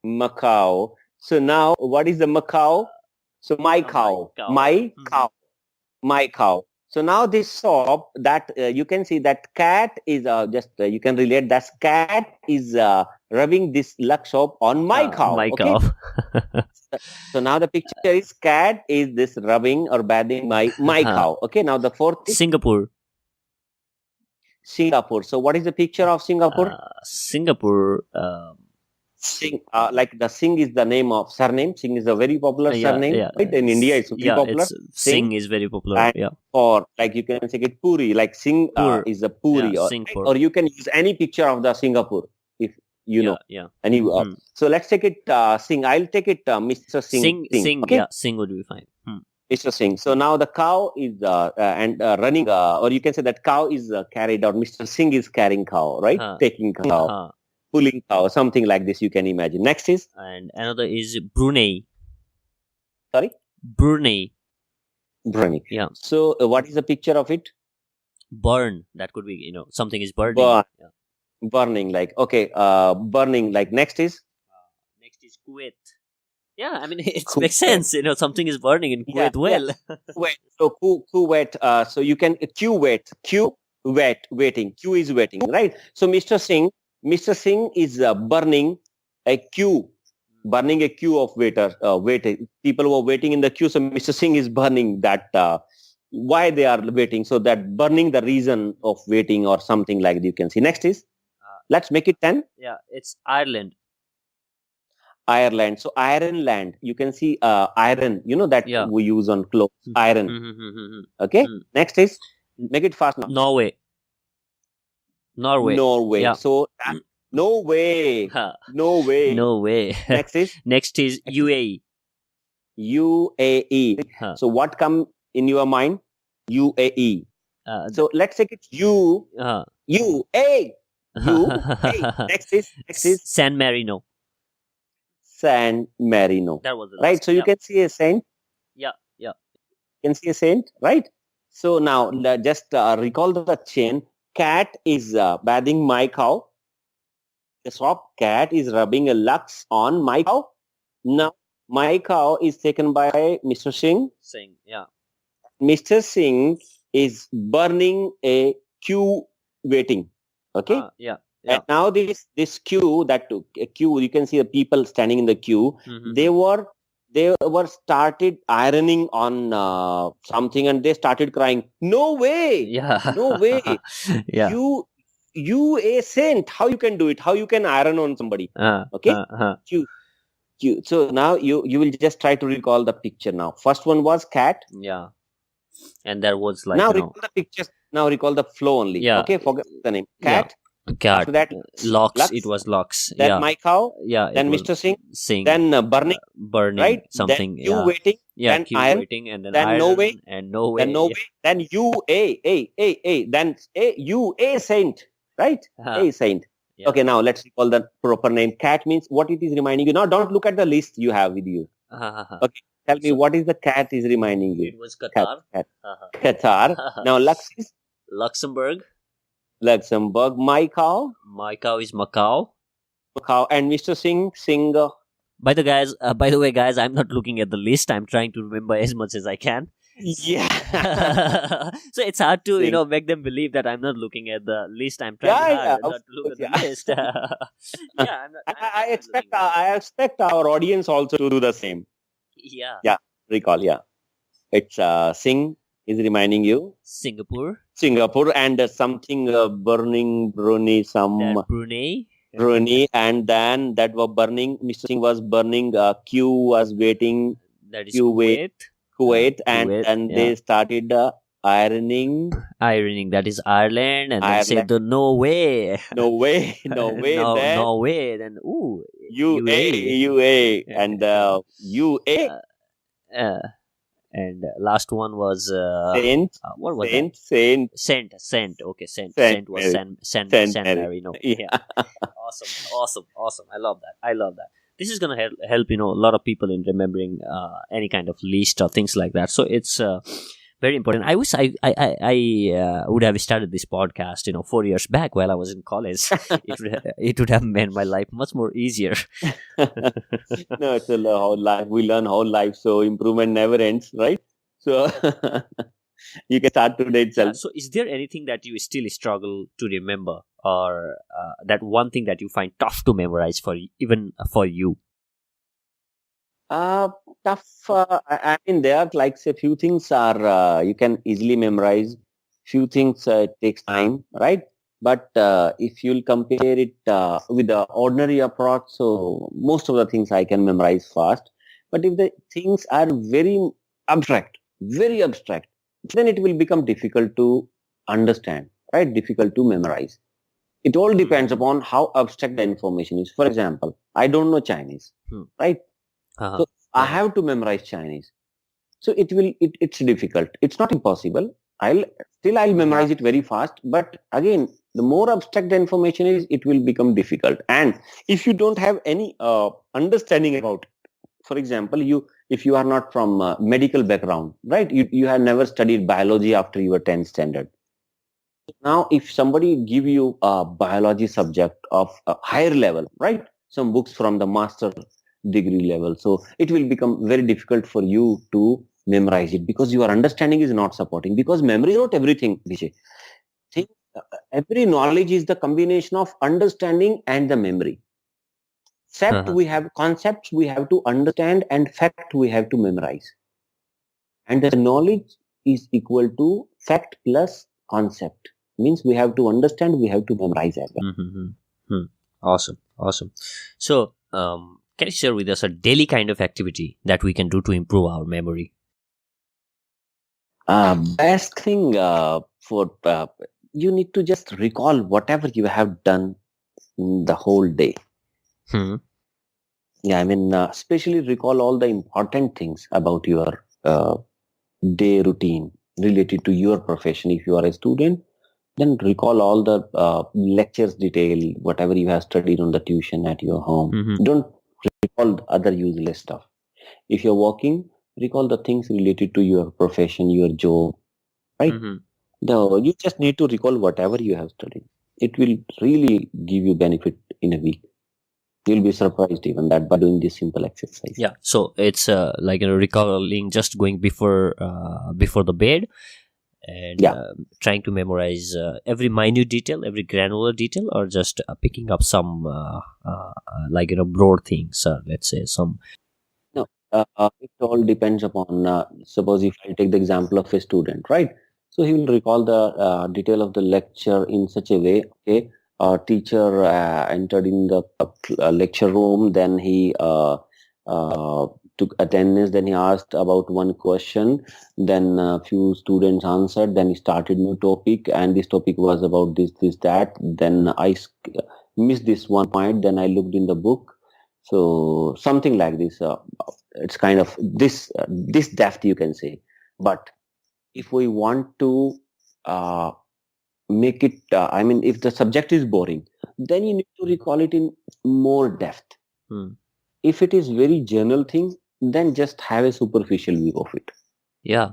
Macau. So now what is the Macau? So my cow. So now this soap that you can see that cat is you can relate that cat is rubbing this Lux soap on my cow. My cow. So now the picture is cat is this rubbing or bathing my cow. Okay, now the fourth is Singapore. So what is the picture of Singapore? Singapore. Singh, like the Singh is the name of surname. Singh is a very popular surname. Right? In India, it's very popular. Singh is very popular. Or like you can say it Puri. Like Singh is a Puri. Or you can use any picture of the Singapore if you know. Yeah. Any. So let's take it Singh. I'll take it Mr. Singh. Singh. Okay? Yeah, Singh would be fine. Mr. Singh. So now the cow is running, or you can say that cow is carried, or Mr. Singh is carrying cow, right? Taking cow. Pulling cow, something like this you can imagine. Next is? And another is Brunei. Sorry? Brunei. Yeah. So what is the picture of it? Burn. That could be, something is burning. Burning, like, okay. Burning, like, next is? Next is Kuwait. Yeah, I mean, it makes sense. Something is burning in Kuwait. Kuwait. So Kuwait. So you can Kuwait. waiting. Q is waiting, right? So Mr. Singh is burning a queue, of waiting. People who are waiting in the queue. So Mr. Singh is burning that. Why they are waiting? So that burning the reason of waiting or something like that. You can see. Next is, let's make it 10. Yeah, it's Ireland. Ireland. So iron land. You can see iron. You know that we use on clothes. Iron. Okay. Next is, make it fast now. Norway. Yeah. So no way. No way. No way. Next is UAE. UAE. So what come in your mind? UAE. So let's take it U. UA. Next is San Marino. San Marino. That was the right. So you can see a saint. Yeah. You can see a saint, right? So now just recall the chain. Cat is bathing my cow. The shop cat is rubbing a lux on my cow. Now my cow is taken by Mr. Singh. Mr. Singh is burning a queue waiting. Okay. And now this queue, you can see the people standing in the queue. They were started ironing on something, and they started crying. No way! No way! You a saint? How you can do it? How you can iron on somebody? Okay. Queue. So now you will just try to recall the picture. Now first one was cat. Yeah. And there was like recall the pictures. Now recall the flow only. Yeah. Okay. Forget the name. Cat. Cat. After that, Lux. It was Lux. Then my cow. Yeah. Then Mr. Singh. Then burning. Right. Something. Then you waiting. Yeah. Then iron. Waiting, and then iron, no way. And no way. Then no way. Then you a. Then you a saint. Right. A saint. Yeah. Okay. Now let's recall the proper name. Cat means what it is reminding you. Now don't look at the list you have with you. Okay. Tell me what is the cat is reminding you. It was Qatar. Qatar. Now Lux is Luxembourg. My cow. My cow is Macau. And Mr. Singh. By the way, guys, I'm not looking at the list. I'm trying to remember as much as I can. Yeah. So it's hard to make them believe that I'm not looking at the list. I'm trying hard not to look at the list. I'm not, I expect our audience also to do the same. Yeah. Recall. Yeah. It's Singh is reminding you. Singapore, and something burning Brunei, Brunei, and then that was burning. Mr. Singh was burning. Q was waiting. That is Kuwait, and they started ironing. That is Ireland, and then said no way. No way. Then UA, and UA. And last one was Saint. What was Saint. Saint. Okay, Saint was San Marino. Yeah. Awesome. I love that. This is gonna help a lot of people in remembering any kind of list or things like that. So it's very important. I wish I would have started this podcast 4 years back while I was in college. It would have made my life much more easier. No, it's a whole life. We learn whole life, so improvement never ends, right? So you can start today itself. So is there anything that you still struggle to remember, or that one thing that you find tough to memorize even for you? Tough. I mean, there are a few things are you can easily memorize. Few things it takes time, right? But if you'll compare it with the ordinary approach, so most of the things I can memorize fast. But if the things are very abstract, then it will become difficult to understand, right? Difficult to memorize. It all depends upon how abstract the information is. For example, I don't know Chinese, right? So I have to memorize Chinese. So it's difficult. It's not impossible. I'll memorize it very fast. But again, the more abstract the information is, it will become difficult. And if you don't have any understanding about it, for example, if you are not from medical background, right? You have never studied biology after your 10th standard. Now, if somebody give you a biology subject of a higher level, right? Some books from the master degree level. So it will become very difficult for you to memorize it because your understanding is not supporting. Because memory is not everything, Vijay. Things every knowledge is the combination of understanding and the memory. Concepts we have to understand, and fact we have to memorize. And the knowledge is equal to fact plus concept. Means we have to understand, we have to memorize as well. Mm-hmm. Awesome. So, can you share with us a daily kind of activity that we can do to improve our memory? Best thing for you need to just recall whatever you have done the whole day. Yeah, I mean, especially recall all the important things about your day routine related to your profession. If you are a student, then recall all the lectures detail, whatever you have studied on the tuition at your home. Don't recall the other useless stuff. If you're working, recall the things related to your profession, your job, right? No, you just need to recall whatever you have studied. It will really give you benefit in a week. You'll be surprised even that by doing this simple exercise. Yeah, so it's like recalling, just going before the bed, and trying to memorize every minute detail, every granular detail, or just picking up some like broad things, let's say some. No, it all depends upon. Suppose if I take the example of a student, right? So he will recall the detail of the lecture in such a way. Okay, teacher entered in the lecture room, then he took attendance, then he asked about one question, then a few students answered, then he started new topic, and this topic was about this, that. Then I missed this one point, then I looked in the book. So something like this. It's kind of this depth, you can say. But if we want to make it, I mean, if the subject is boring, then you need to recall it in more depth. If it is very general thing, then just have a superficial view of it. Yeah,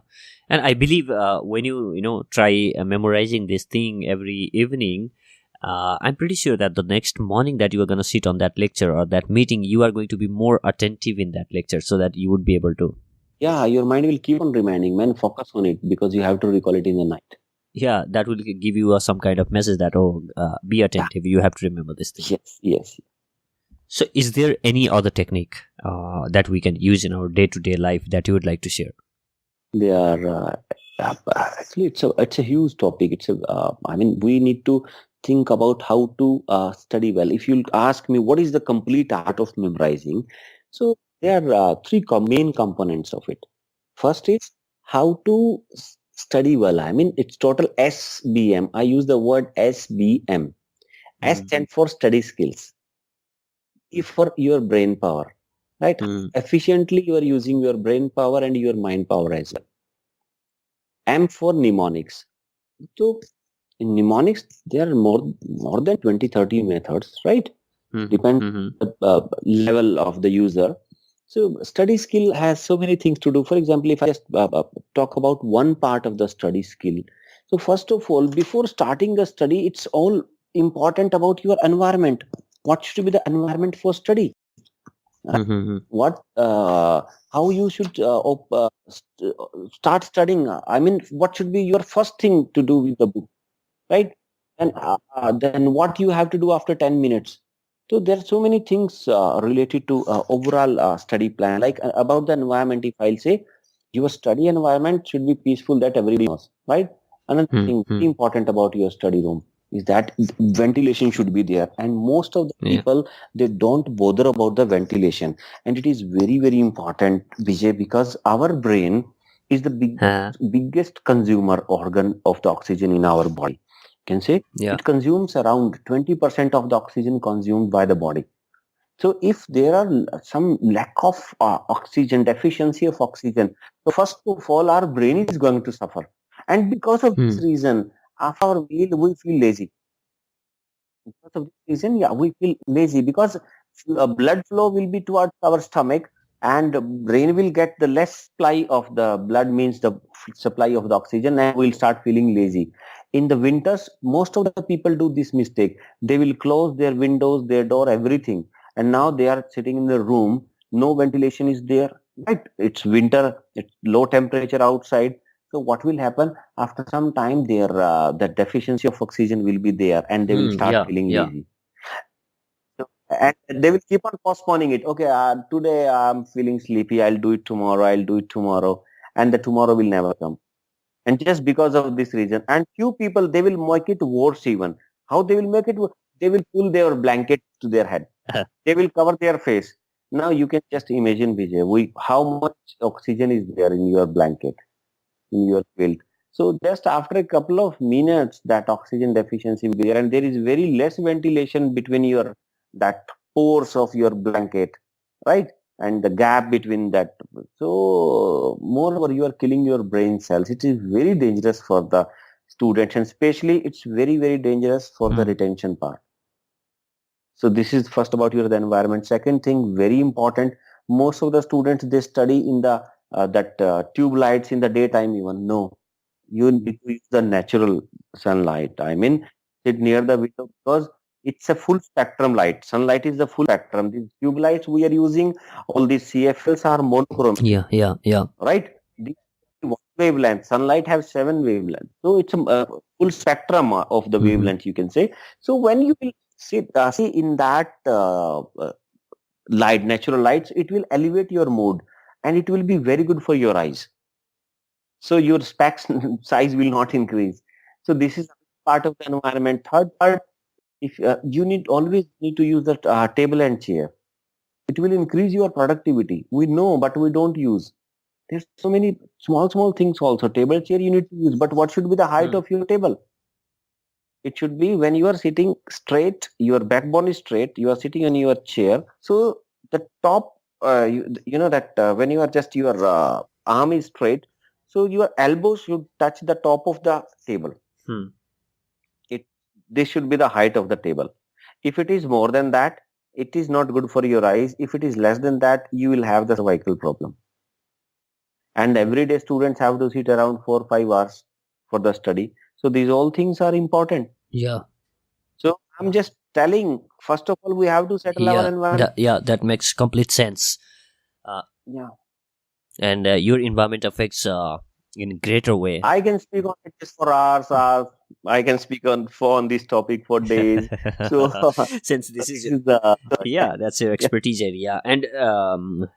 and I believe when you try memorizing this thing every evening, I'm pretty sure that the next morning that you are going to sit on that lecture or that meeting, you are going to be more attentive in that lecture, so that you would be able to. Yeah, your mind will keep on reminding, man, focus on it, because you have to recall it in the night. Yeah, that will give you some kind of message that, be attentive, you have to remember this thing. Yes. So is there any other technique that we can use in our day-to-day life that you would like to share? They are actually it's a huge topic. I mean, we need to think about how to study well. If you ask me what is the complete art of memorizing, so there are three main components of it. First is how to study well. I mean, it's total SBM. I use the word SBM. S stands for study skills. E for your brain power, right? Efficiently you are using your brain power and your mind power as well. M for mnemonics. So in mnemonics, there are more than 20-30 methods, right? Depends on the level of the user. So study skill has so many things to do. For example, if I just talk about one part of the study skill. So first of all, before starting the study, it's all important about your environment. What should be the environment for study? How you should start studying. I mean, what should be your first thing to do with the book, right? And then what you have to do after 10 minutes. So there are so many things related to overall study plan. Like about the environment, if I'll say your study environment should be peaceful, that everybody knows, right? Another thing very important about your study room is that ventilation should be there, and most of the people, they don't bother about the ventilation, and it is very, very important, Vijay, because our brain is the biggest consumer organ of the oxygen in our body. Can say it consumes around 20% of the oxygen consumed by the body. So if there are some lack of oxygen, deficiency of oxygen, so first of all, our brain is going to suffer. And because of this reason, after our meal, we feel lazy. Because of this reason, we feel lazy because blood flow will be towards our stomach, and brain will get the less supply of the blood, means the supply of the oxygen, and we'll start feeling lazy. In the winters, most of the people do this mistake. They will close their windows, their door, everything, and now they are sitting in the room, no ventilation is there, right? It's winter, it's low temperature outside, So what will happen after some time? The deficiency of oxygen will be there, and they will start Yeah, feeling yeah. lazy. So, and they will keep on postponing it. Okay, today I'm feeling sleepy. I'll do it tomorrow. I'll do it tomorrow, and the tomorrow will never come. And just because of this reason, and few people, they will make it worse even. How they will make it? They will pull their blanket to their head. They will cover their face. Now you can just imagine, Vijay, how much oxygen is there in your blanket, in your quilt. So just after a couple of minutes, that oxygen deficiency will be there, and there is very less ventilation between your that pores of your blanket, right? And the gap between that. So moreover, you are killing your brain cells. It is very dangerous for the students, and especially it's very dangerous for the Hmm. retention part. So this is first about your the environment. Second thing, very important. Most of the students, they study in the that tube lights in the daytime even. No, you need to use the natural sunlight. I mean, sit near the window because it's a full spectrum light. Sunlight is the full spectrum. These tube lights we are using, all these CFLs are monochromatic, Yeah, yeah, yeah. right? These one wavelength. Sunlight has 7 wavelengths, so it's a full spectrum of the Hmm. wavelength, you can say. So when you will see in that light, natural lights, it will elevate your mood, and it will be very good for your eyes. So your specs size will not increase. So this is part of the environment. Third part, if you need always need to use the table and chair, it will increase your productivity. We know, but we don't use. There's so many small things also. Table, chair you need to use, but what should be the height Hmm. of your table? It should be when you are sitting straight, your backbone is straight, you are sitting on your chair. So the top, you know that when you are just your arm is straight, so your elbows should touch the top of the table. Hmm. It This should be the height of the table. If it is more than that, it is not good for your eyes. If it is less than that, you will have the cervical problem. And everyday students have to sit around 4 5 hours for the study. So these all things are important. Yeah, So I'm just telling, first of all, we have to settle our yeah. environment. That makes complete sense. Uh, Yeah. and your environment affects in greater way. I can speak on it just for hours. I can speak on this topic for days. So Since this this is is the yeah, that's your yeah. expertise area, and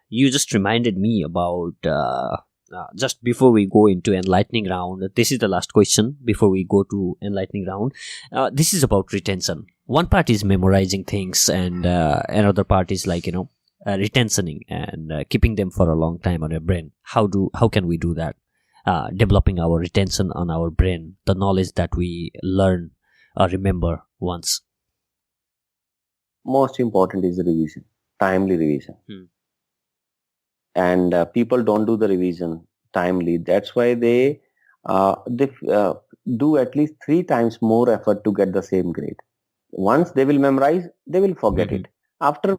you just reminded me about just before we go into enlightening round. This is the last question before we go to enlightening round. This is about retention. One part is memorizing things, and another part is like retentioning and keeping them for a long time on your brain. How can we do that? Developing our retention on our brain, the knowledge that we learn or remember once. Most important is the revision, timely revision. Hmm. And people don't do the revision timely. That's why they do at least 3 times more effort to get the same grade. Once they will memorize, they will forget Mhm. it. After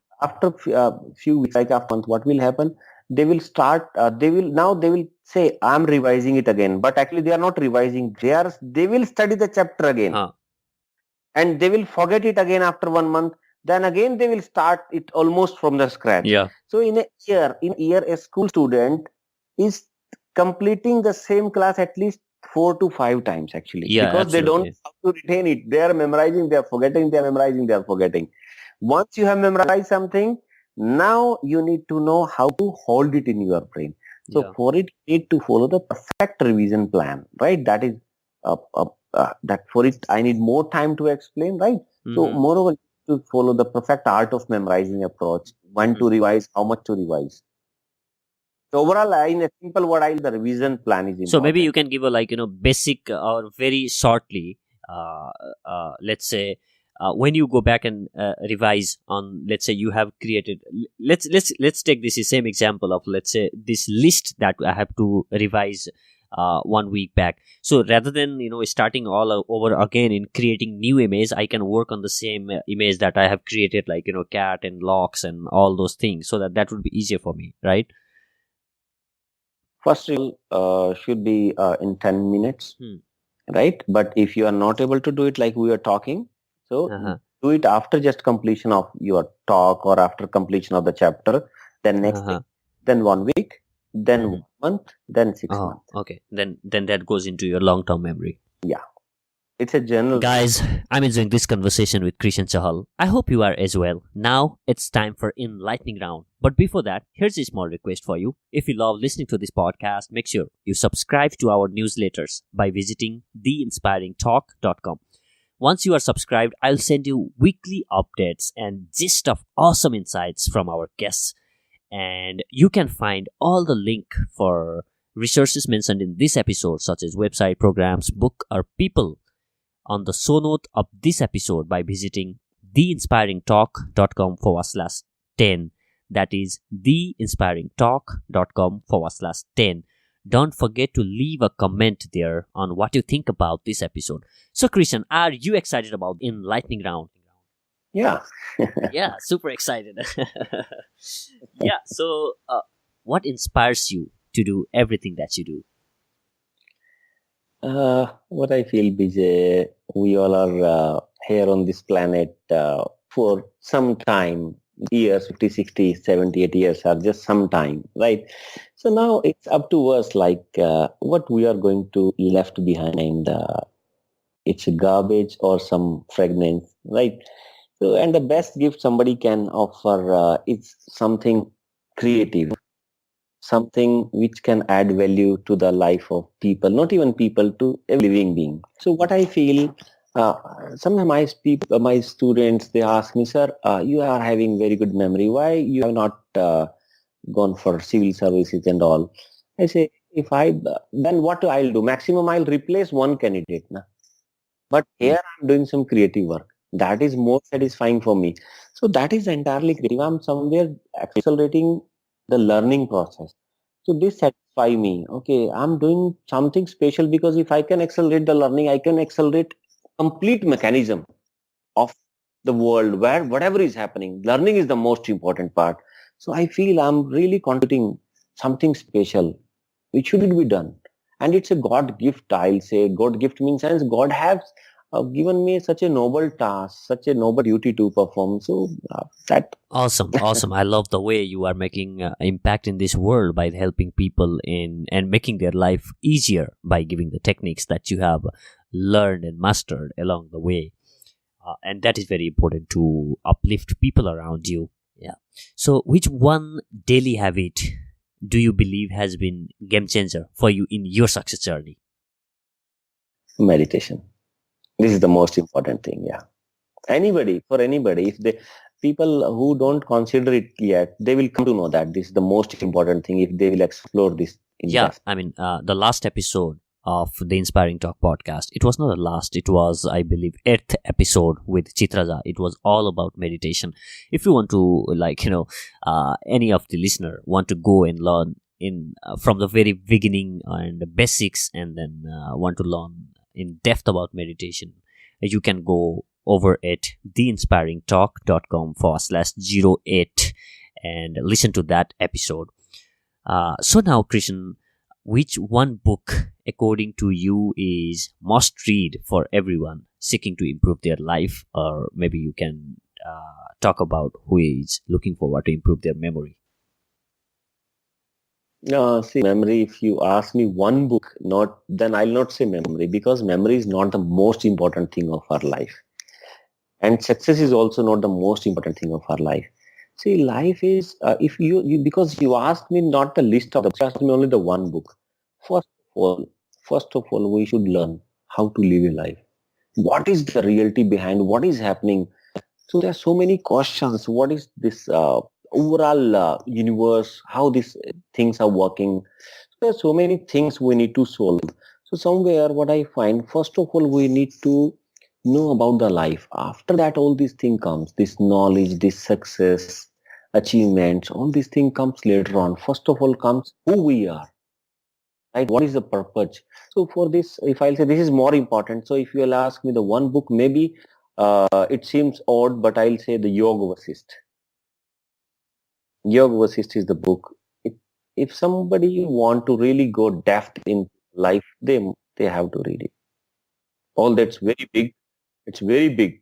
few weeks, like after a month, what will happen? They will start. They will say, "I'm revising it again," but actually they are not revising. They will study the chapter again, Huh. and they will forget it again after 1 month. Then again they will start it almost from the scratch. Yeah. So in a year, a school student is completing the same class at least 4 to 5 times actually, Yeah, because they don't absolutely. know how to retain it. They are memorizing, they are forgetting, they are memorizing, they are forgetting. Once you have memorized something, now you need to know how to hold it in your brain. So Yeah. for it, you need to follow the perfect revision plan, right? That is that for it I need more time to explain, right? So Hmm. moreover, to follow the perfect art of memorizing approach, when Hmm. to revise, how much to revise. So overall, in a simple word, the revision plan is So maybe you important. can give a basic or very shortly, let's say, when you go back and revise on, let's say you have created, let's take this same example of, let's say, this list that I have to revise 1 week back. So rather than starting all over again in creating new image, I can work on the same image that I have created, like cat and locks and all those things, so that would be easier for me, right? First review should be in 10 minutes, Hmm. right? But if you are not able to do it like we are talking, so Uh-huh. do it after just completion of your talk or after completion of the chapter, then next day, Uh-huh. then 1 week. then Mhm. 1 month, then 6 Oh, months. okay. Then that goes into your long-term memory. Yeah, it's a general. Guys, I'm enjoying this conversation with Krishan Chahal. I hope you are as well. Now it's time for enlightening round. But before that, here's a small request for you. If you love listening to this podcast, make sure you subscribe to our newsletters by visiting theinspiringtalk.com. Once you are subscribed, I'll send you weekly updates and gist of awesome insights from our guests. And you can find all the link for resources mentioned in this episode, such as website, programs, book, or people, on the show note of this episode by visiting theinspiringtalk.com/10. That is theinspiringtalk.com/10. Don't forget to leave a comment there on what you think about this episode. So, Christian, are you excited about enlightening round? Yeah. Yeah, super excited. Yeah, so what inspires you to do everything that you do? What I feel, BJ, we all are here on this planet for some time. Years, 50, 60, 70, 80 years are just some time, right? So now it's up to us, like what we are going to left behind. It's garbage or some fragrance, right? So, and the best gift somebody can offer is something creative, something which can add value to the life of people, not even people, to a living being. So what I feel, uh, sometimes my students, they ask me, sir, you are having very good memory. Why you have not gone for civil services and all? I say, if I, then what I'll do? Maximum I'll replace one candidate. Na? But here I'm doing some creative work. That is more satisfying for me. So that is entirely creative. I'm somewhere accelerating the learning process. So this satisfy me. Okay, I'm doing something special because if I can accelerate the learning, I can accelerate complete mechanism of the world where whatever is happening. Learning is the most important part. So I feel I'm really contributing something special which should be done. And it's a God gift, I'll say. God gift means since God has given me such a noble task, such a noble duty to perform. So that Awesome, awesome. I love the way you are making impact in this world by helping people in and making their life easier by giving the techniques that you have learned and mastered along the way. And that is very important to uplift people around you. Yeah. So, which one daily habit do you believe has been game changer for you in your success journey? meditation. This is the most important thing. Yeah. Anybody, for anybody, if they people who don't consider it yet, they will come to know that this is the most important thing if they will explore this in Yeah, depth. I mean, the last episode of the Inspiring Talk podcast, it was not the last, it was, I believe, 8th episode with Chitraja. It was all about meditation. If you want to, like, any of the listener want to go and learn in from the very beginning and the basics, and then want to learn in depth about meditation, you can go over at theinspiringtalk.com/08 and listen to that episode. So now, Krishan, which one book, according to you, is must read for everyone seeking to improve their life, or maybe you can talk about who is looking forward to improve their memory? See, memory, if you ask me one book, not then I'll not say memory because memory is not the most important thing of our life. And success is also not the most important thing of our life. See, life is, if you, because you asked me not the list of the books, you asked me only the one book. First of all, first of all, we should learn how to live a life. What is the reality behind what is happening? So there are so many questions. What is this overall universe? How these things are working? There are so many things we need to solve. So somewhere what I find, first of all, we need to know about the life. After that, all these thing comes, this knowledge, this success, achievements, all these thing comes later on. First of all comes who we are, right? What is the purpose? So for this, if I'll say this is more important. So if you'll ask me the one book, maybe it seems odd, but I'll say the Yoga Vasist. Yoga Vasist is the book. If somebody want to really go depth in life, they have to read it. All that's very big. It's very big,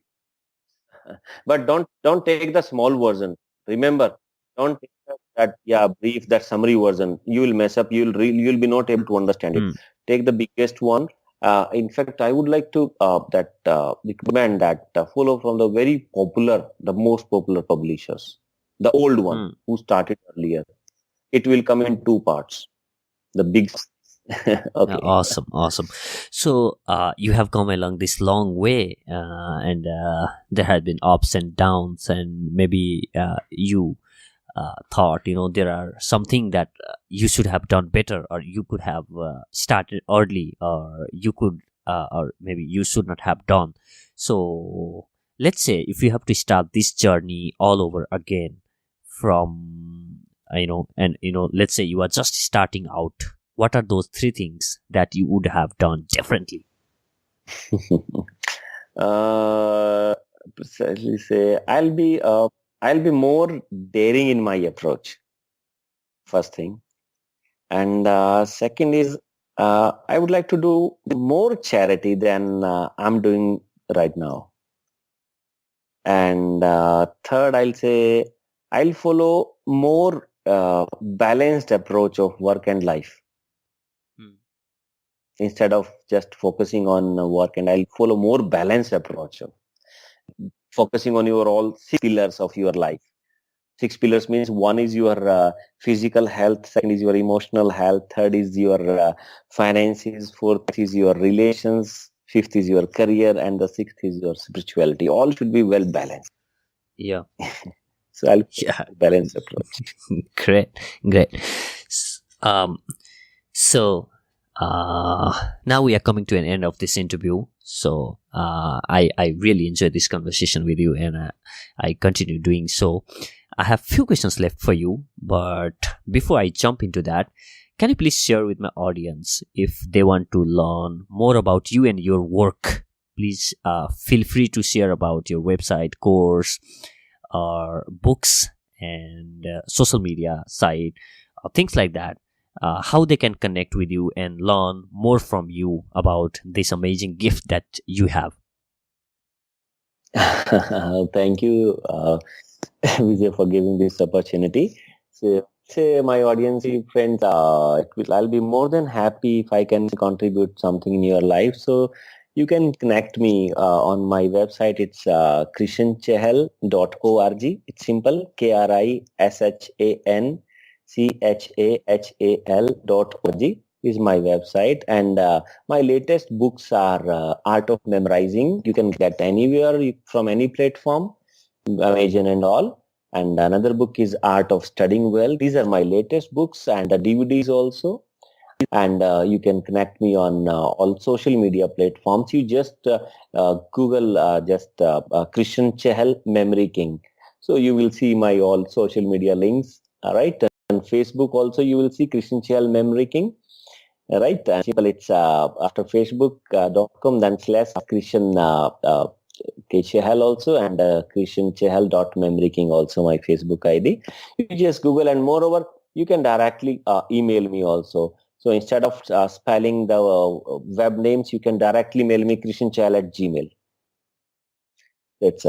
but don't take the small version. Remember, don't take the that summary version. You will mess up. You'll be not able to understand it. Hmm. Take the biggest one. In fact, I would like to recommend that follow from the most popular publishers, the old one Hmm. who started earlier. It will come in two parts. The big. Okay. Awesome, awesome. So you have come along this long way, and there have been ups and downs, and maybe you thought, there are something that you should have done better, or you could have started early, or you could, or maybe you should not have done. So let's say if you have to start this journey all over again from, and let's say you are just starting out, what are those three things that you would have done differently? uh, Precisely say I'll be more daring in my approach. First thing, and second is I would like to do more charity than I'm doing right now. And third, I'll say I'll follow more balanced approach of work and life Hmm. instead of just focusing on work, and I'll follow more balanced approach of focusing on your all six pillars of your life. Six pillars means one is your physical health, second is your emotional health, third is your finances, fourth is your relations, fifth is your career, and the sixth is your spirituality. All should be well balanced. Yeah. So I'll Yeah. balance approach. Great, great. So now we are coming to an end of this interview. So I really enjoyed this conversation with you, and I continue doing so. I have few questions left for you, but before I jump into that, can you please share with my audience if they want to learn more about you and your work? Please feel free to share about your website, course, or books, and social media site, things like that. How they can connect with you and learn more from you about this amazing gift that you have. Thank you, Vijay, for giving this opportunity. So, say my audience, friends, I'll be more than happy if I can contribute something in your life. So you can connect me on my website. It's krishanchahal.org. It's simple, KRISHANCHAHAL.org is my website. And my latest books are Art of Memorizing. You can get anywhere from any platform, Amazon and all. And another book is Art of Studying Well. These are my latest books, and the DVDs also. And you can connect me on all social media platforms. You just Google Krishan Chahal Memory King. So you will see my all social media links. All right. And Facebook also you will see Krishan Chahal Memory King. All right. And simple, it's after facebook.com then slash Krishan K. Chahal also, and Krishan Chahal King also my Facebook ID. You just Google, and moreover, you can directly email me also. So instead of spelling the web names, you can directly mail me krishanchahal@gmail. That's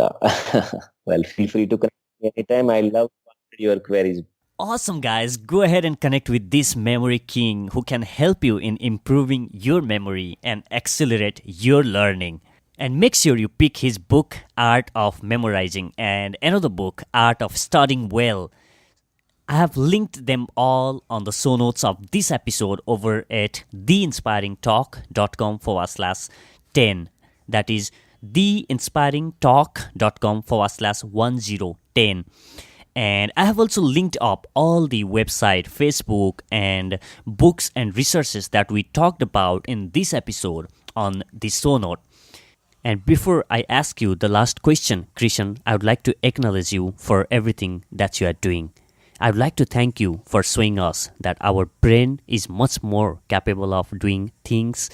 well, feel free to connect me anytime. I love your queries. Awesome, guys. Go ahead and connect with this memory king who can help you in improving your memory and accelerate your learning. And make sure you pick his book, Art of Memorizing, and another book, Art of Studying Well. I have linked them all on the show notes of this episode over at theinspiringtalk.com/10. That is theinspiringtalk.com/1010. And I have also linked up all the website, Facebook, and books and resources that we talked about in this episode on the show note. And before I ask you the last question, Krishan, I would like to acknowledge you for everything that you are doing. I would like to thank you for showing us that our brain is much more capable of doing things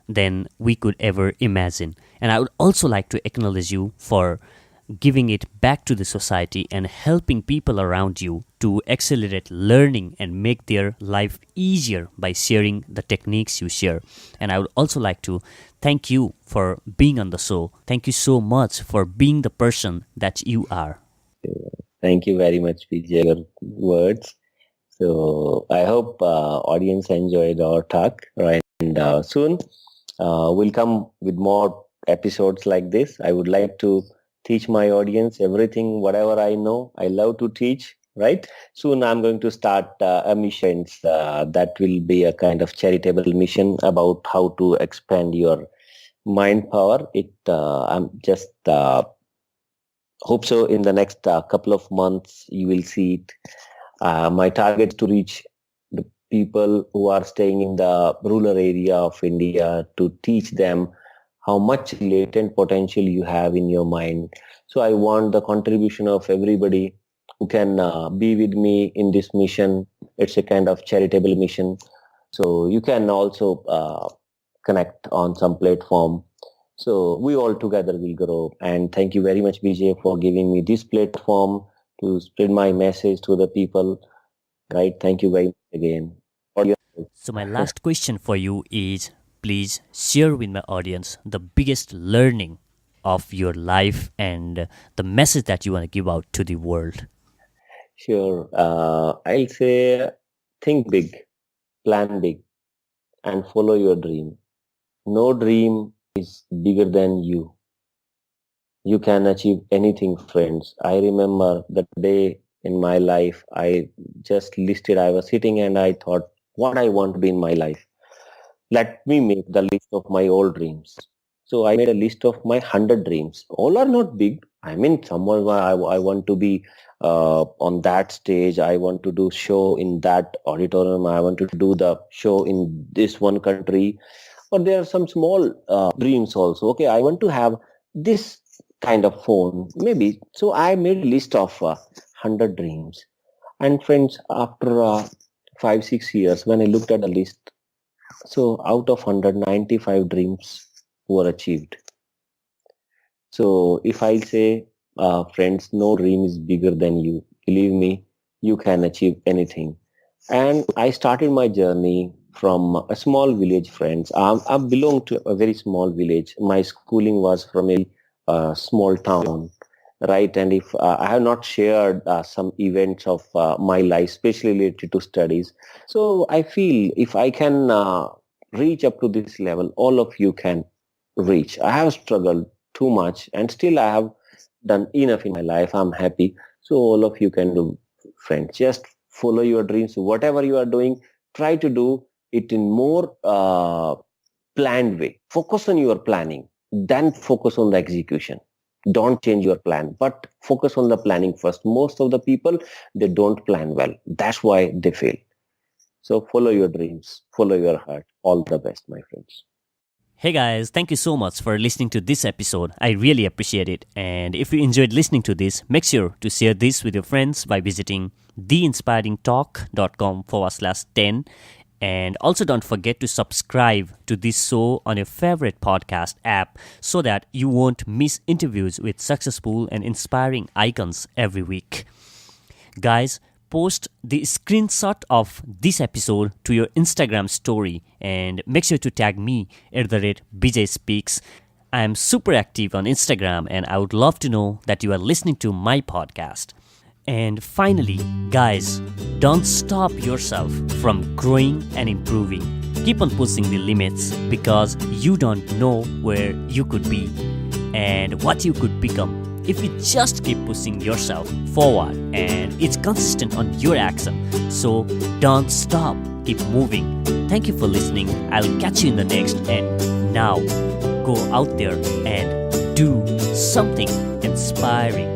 than we could ever imagine. And I would also like to acknowledge you for giving it back to the society and helping people around you to accelerate learning and make their life easier by sharing the techniques you share. And I would also like to thank you for being on the show. Thank you so much for being the person that you are. Thank you very much, Vijay, your words. So I hope audience enjoyed our talk, right? And soon we'll come with more episodes like this. I would like to teach my audience everything, whatever I know. I love to teach, right? Soon I'm going to start a mission that will be a kind of charitable mission about how to expand your mind power. I'm just hope so in the next couple of months you will see it. My target is to reach the people who are staying in the rural area of India, to teach them how much latent potential you have in your mind. So I want the contribution of everybody who can be with me in this mission. It's a kind of charitable mission. So you can also connect on some platform. So we all together will grow. And thank you very much, BJ, for giving me this platform to spread my message to the people. Right? Thank you very much again. For your So, my last question for you is, please share with my audience the biggest learning of your life and the message that you want to give out to the world. Sure. I'll say think big, plan big, and follow your dream. No dream is bigger than you. You can achieve anything, friends. I remember the day in my life I just listed, I was sitting and I thought what I want to be in my life. Let me make the list of my old dreams. So I made a list of my 100 dreams. All are not big. I mean, someone I want to be on that stage. I want to do show in that auditorium. I want to do the show in this one country. Or there are some small dreams also. Okay, I want to have this kind of phone, maybe. So I made a list of 100 dreams. And friends, after 5-6 years, when I looked at the list, so out of 195 dreams were achieved. So if I say, friends, no dream is bigger than you. Believe me, you can achieve anything. And I started my journey from a small village, friends. I belong to a very small village. My schooling was from a small town, right? And if I have not shared some events of my life, especially related to studies, so I feel if I can reach up to this level, all of you can reach. I have struggled too much, and still I have done enough in my life. I'm happy. So all of you can do, friends. Just follow your dreams. Whatever you are doing, try to do it in more planned way. Focus on your planning, then focus on the execution. Don't change your plan, but focus on the planning first. Most of the people, they don't plan well. That's why they fail. So follow your dreams, follow your heart. All the best, my friends. Hey guys, thank you so much for listening to this episode. I really appreciate it. And if you enjoyed listening to this, make sure to share this with your friends by visiting theinspiringtalk.com/10. And also don't forget to subscribe to this show on your favorite podcast app so that you won't miss interviews with successful and inspiring icons every week. Guys, post the screenshot of this episode to your Instagram story and make sure to tag me @BJSpeaks. I am super active on Instagram and I would love to know that you are listening to my podcast. And finally, guys, don't stop yourself from growing and improving. Keep on pushing the limits because you don't know where you could be and what you could become if you just keep pushing yourself forward and it's consistent on your action. So don't stop, keep moving. Thank you for listening. I'll catch you in the next, and now go out there and do something inspiring.